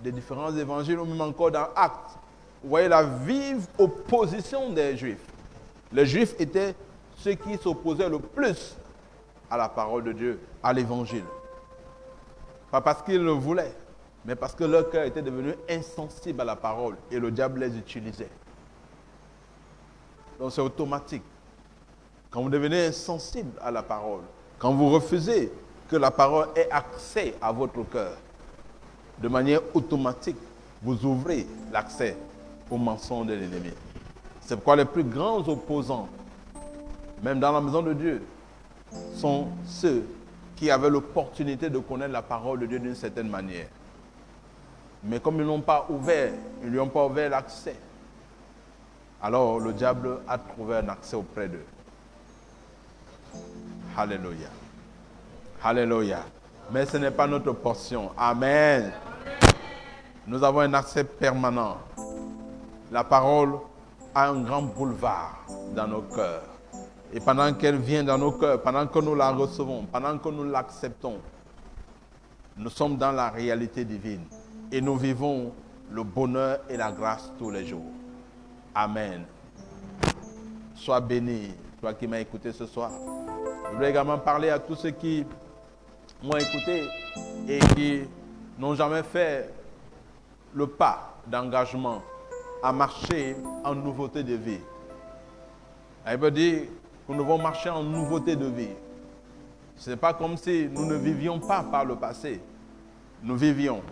des différents évangiles, ou même encore dans Actes, vous voyez la vive opposition des Juifs. Les Juifs étaient ceux qui s'opposaient le plus à la parole de Dieu, à l'évangile. Pas parce qu'ils le voulaient, mais parce que leur cœur était devenu insensible à la parole et le diable les utilisait. Donc c'est automatique. Quand vous devenez insensible à la parole, quand vous refusez que la parole ait accès à votre cœur, de manière automatique, vous ouvrez l'accès au mensonge de l'ennemi. C'est pourquoi les plus grands opposants, même dans la maison de Dieu, sont ceux qui avaient l'opportunité de connaître la parole de Dieu d'une certaine manière. Mais comme ils n'ont pas ouvert, ils ne lui ont pas ouvert l'accès, alors le diable a trouvé un accès auprès d'eux. Alléluia. Alléluia. Mais ce n'est pas notre portion. Amen. Nous avons un accès permanent. La parole a un grand boulevard dans nos cœurs. Et pendant qu'elle vient dans nos cœurs, pendant que nous la recevons, pendant que nous l'acceptons, nous sommes dans la réalité divine. Et nous vivons le bonheur et la grâce tous les jours. Amen. Sois béni, toi qui m'as écouté ce soir. Je voulais également parler à tous ceux qui m'ont écouté et qui n'ont jamais fait le pas d'engagement à marcher en nouveauté de vie. Elle veut dire que nous devons marcher en nouveauté de vie. Ce n'est pas comme si nous ne vivions pas par le passé. Nous vivions.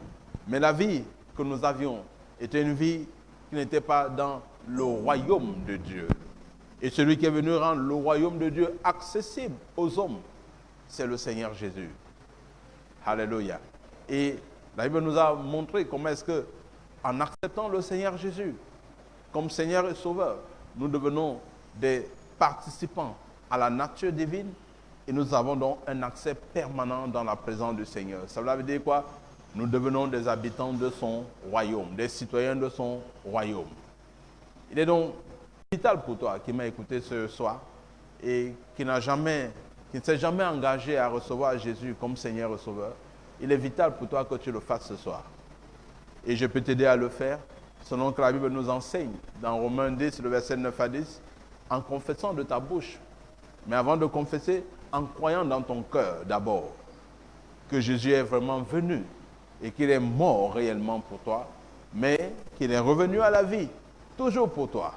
Mais la vie que nous avions était une vie qui n'était pas dans le royaume de Dieu. Et celui qui est venu rendre le royaume de Dieu accessible aux hommes, c'est le Seigneur Jésus. Alléluia. Et la Bible nous a montré comment est-ce que, en acceptant le Seigneur Jésus comme Seigneur et Sauveur, nous devenons des participants à la nature divine et nous avons donc un accès permanent dans la présence du Seigneur. Ça veut dire quoi? Nous devenons des habitants de son royaume, des citoyens de son royaume. Il est donc vital pour toi qui m'a écouté ce soir et qui ne s'est jamais engagé à recevoir Jésus comme Seigneur et Sauveur. Il est vital pour toi que tu le fasses ce soir. Et je peux t'aider à le faire selon que la Bible nous enseigne dans Romains 10, le verset 9 à 10, en confessant de ta bouche. Mais avant de confesser, en croyant dans ton cœur d'abord que Jésus est vraiment venu et qu'il est mort réellement pour toi, mais qu'il est revenu à la vie, toujours pour toi.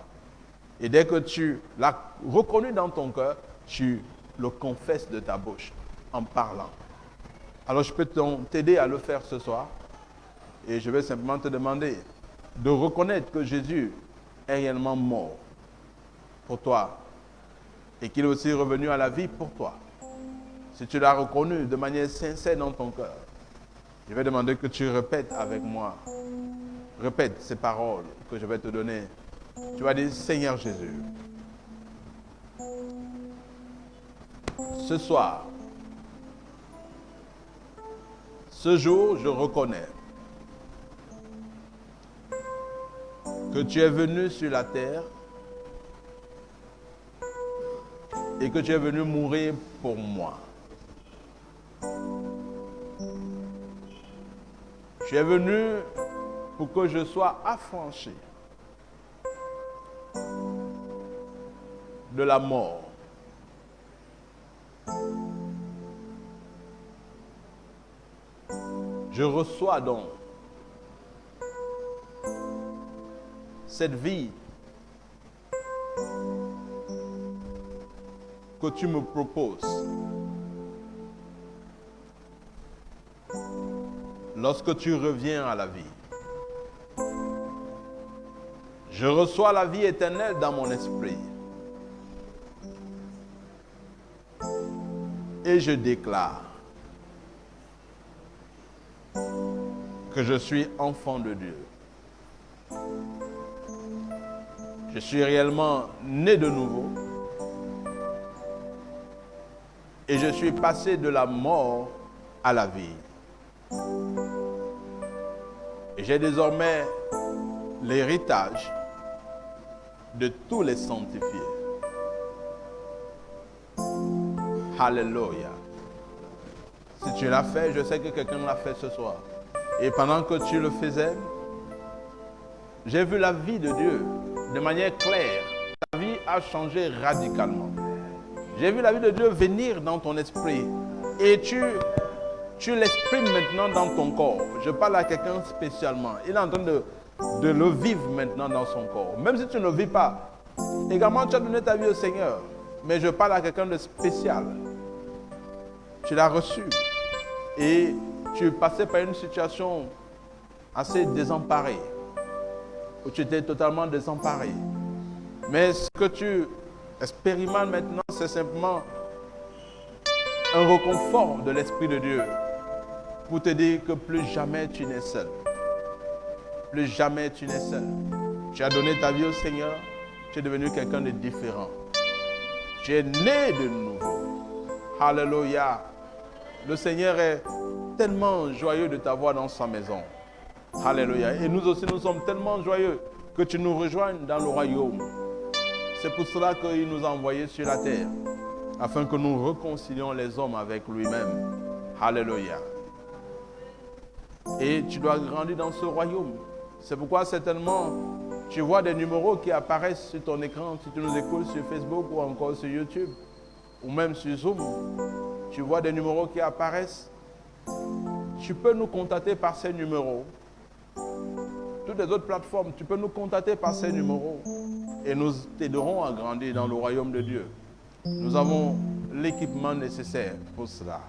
Et dès que tu l'as reconnu dans ton cœur, tu le confesses de ta bouche en parlant. Alors je peux t'aider à le faire ce soir. Et je vais simplement te demander de reconnaître que Jésus est réellement mort pour toi et qu'il est aussi revenu à la vie pour toi. Si tu l'as reconnu de manière sincère dans ton cœur, je vais demander que tu répètes avec moi. Répète ces paroles que je vais te donner. Tu vas dire, Seigneur Jésus, ce soir, ce jour, je reconnais que tu es venu sur la terre et que tu es venu mourir pour moi. Tu es venu pour que je sois affranchi de la mort. Je reçois donc cette vie que tu me proposes. Lorsque tu reviens à la vie, je reçois la vie éternelle dans mon esprit. Et je déclare que je suis enfant de Dieu. Je suis réellement né de nouveau. Et je suis passé de la mort à la vie. Et j'ai désormais l'héritage de tous les sanctifiés. Alléluia. Si tu l'as fait, je sais que quelqu'un l'a fait ce soir. Et pendant que tu le faisais, j'ai vu la vie de Dieu de manière claire. Ta vie a changé radicalement. J'ai vu la vie de Dieu venir dans ton esprit. Et tu l'exprimes maintenant dans ton corps. Je parle à quelqu'un spécialement. Il est en train de le vivre maintenant dans son corps. Même si tu ne le vis pas, également tu as donné ta vie au Seigneur. Mais je parle à quelqu'un de spécial. Tu l'as reçu. Et tu passais par une situation assez désemparée. Où tu étais totalement désemparé. Mais ce que tu expérimentes maintenant, c'est simplement un réconfort de l'Esprit de Dieu pour te dire que plus jamais tu n'es seul. Plus jamais tu n'es seul. Tu as donné ta vie au Seigneur, tu es devenu quelqu'un de différent. Tu es né de nouveau. Alléluia. Le Seigneur est tellement joyeux de t'avoir dans sa maison. Alléluia. Et nous aussi, nous sommes tellement joyeux que tu nous rejoignes dans le royaume. C'est pour cela qu'il nous a envoyés sur la terre, afin que nous réconcilions les hommes avec lui-même. Alléluia. Et tu dois grandir dans ce royaume. C'est pourquoi certainement, tu vois des numéros qui apparaissent sur ton écran, si tu nous écoutes sur Facebook ou encore sur YouTube, ou même sur Zoom. Tu vois des numéros qui apparaissent. Tu peux nous contacter par ces numéros. Toutes les autres plateformes, tu peux nous contacter par ces numéros et nous t'aiderons à grandir dans le royaume de Dieu. Nous avons l'équipement nécessaire pour cela.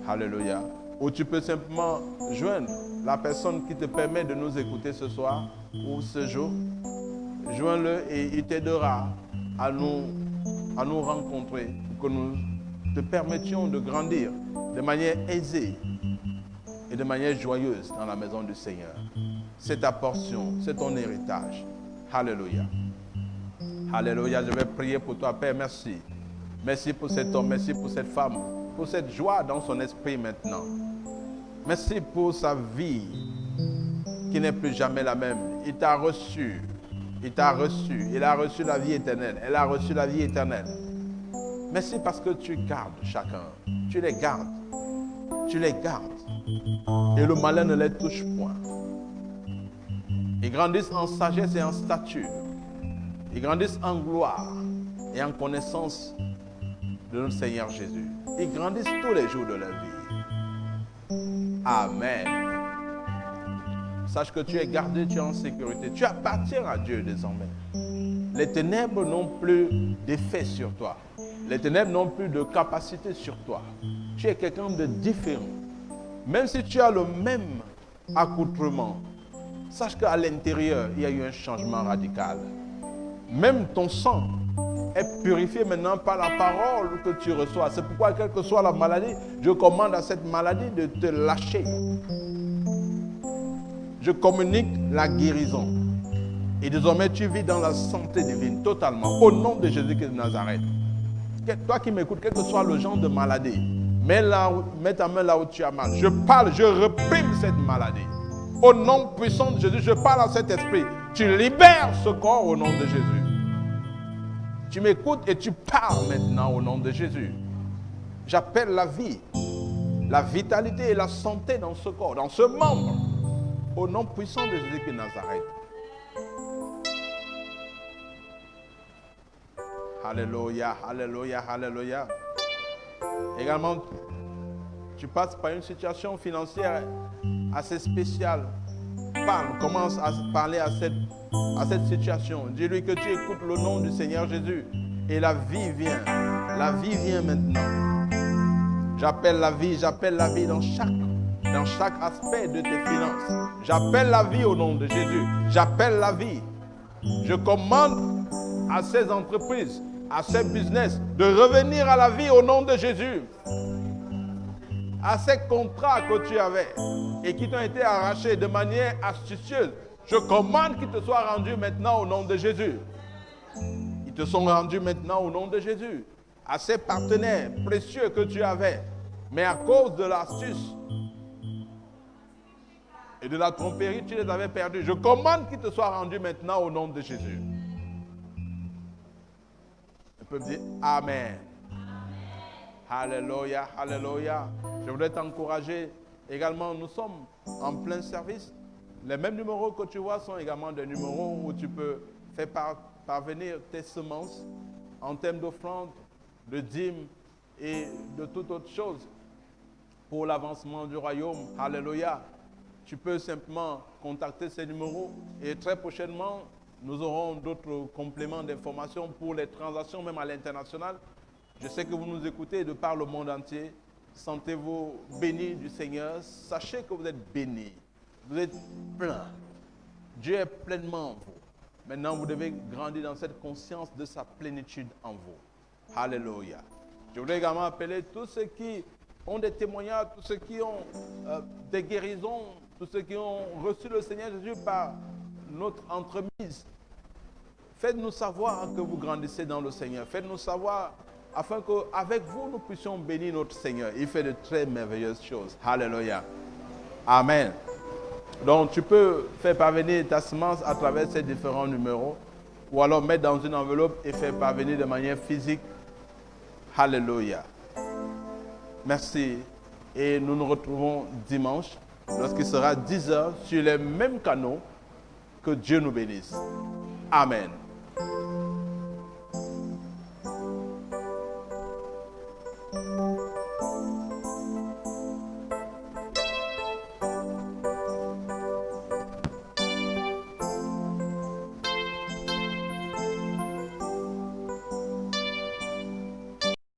Alléluia. Ou tu peux simplement joindre la personne qui te permet de nous écouter ce soir ou ce jour. Joins-le et il t'aidera à nous rencontrer pour que nous te permettions de grandir de manière aisée et de manière joyeuse dans la maison du Seigneur. C'est ta portion, c'est ton héritage. Alléluia. Alléluia. Je vais prier pour toi, Père. Merci. Merci pour cet homme, merci pour cette femme, pour cette joie dans son esprit maintenant. Merci pour sa vie qui n'est plus jamais la même. Il t'a reçu. Il t'a reçu. Il a reçu la vie éternelle. Elle a reçu la vie éternelle. Merci parce que tu gardes chacun. Tu les gardes. Tu les gardes. Et le malin ne les touche point. Ils grandissent en sagesse et en stature. Ils grandissent en gloire et en connaissance de notre Seigneur Jésus. Ils grandissent tous les jours de leur vie. Amen. Sache que tu es gardé, tu es en sécurité. Tu appartiens à Dieu désormais. les ténèbres n'ont plus d'effet sur toi. Les ténèbres n'ont plus de capacité sur toi. Tu es quelqu'un de différent. Même si tu as le même accoutrement, sache qu'à l'intérieur, il y a eu un changement radical. Même ton sang est purifié maintenant par la parole que tu reçois. C'est pourquoi, quelle que soit la maladie, je commande à cette maladie de te lâcher. Je communique la guérison. Et désormais, tu vis dans la santé divine, totalement. Au nom de Jésus-Christ de Nazareth. Toi qui m'écoutes, quel que soit le genre de maladie, mets ta main là où tu as mal. Je parle, je réprime cette maladie. Au nom puissant de Jésus, je parle à cet esprit. Tu libères ce corps au nom de Jésus. Tu m'écoutes et tu parles maintenant au nom de Jésus. J'appelle la vie, la vitalité et la santé dans ce corps, dans ce membre. Au nom puissant de Jésus-Christ de Nazareth. Alléluia, alléluia, alléluia. Également, tu passes par une situation financière assez spéciale. Commence à parler à cette situation. Dis-lui que tu écoutes le nom du Seigneur Jésus et la vie vient. La vie vient maintenant. J'appelle la vie dans chaque aspect de tes finances. J'appelle la vie au nom de Jésus. J'appelle la vie. Je commande à ces entreprises, à ces business de revenir à la vie au nom de Jésus. À ces contrats que tu avais et qui t'ont été arrachés de manière astucieuse, je commande qu'ils te soient rendus maintenant au nom de Jésus. Ils te sont rendus maintenant au nom de Jésus. À ces partenaires précieux que tu avais, mais à cause de l'astuce et de la tromperie, tu les avais perdus. Je commande qu'ils te soient rendus maintenant au nom de Jésus. On peut dire Amen. Alléluia, alléluia. Je voudrais t'encourager également. Nous sommes en plein service. Les mêmes numéros que tu vois sont également des numéros où tu peux faire parvenir tes semences en termes d'offrande, de dîmes et de toute autre chose pour l'avancement du royaume. Alléluia. Tu peux simplement contacter ces numéros et très prochainement, nous aurons d'autres compléments d'informations pour les transactions même à l'international. Je sais que vous nous écoutez de par le monde entier. Sentez-vous bénis du Seigneur. Sachez que vous êtes bénis. Vous êtes plein. Dieu est pleinement en vous. Maintenant, vous devez grandir dans cette conscience de sa plénitude en vous. Alléluia. Je voudrais également appeler tous ceux qui ont des témoignages, tous ceux qui ont des guérisons, tous ceux qui ont reçu le Seigneur Jésus par notre entremise. Faites-nous savoir que vous grandissez dans le Seigneur. Faites-nous savoir afin qu'avec vous, nous puissions bénir notre Seigneur. Il fait de très merveilleuses choses. Alléluia. Amen. Donc, tu peux faire parvenir ta semence à travers ces différents numéros ou alors mettre dans une enveloppe et faire parvenir de manière physique. Alléluia. Merci. Et nous nous retrouvons dimanche lorsqu'il sera 10h sur les mêmes canaux. Que Dieu nous bénisse. Amen.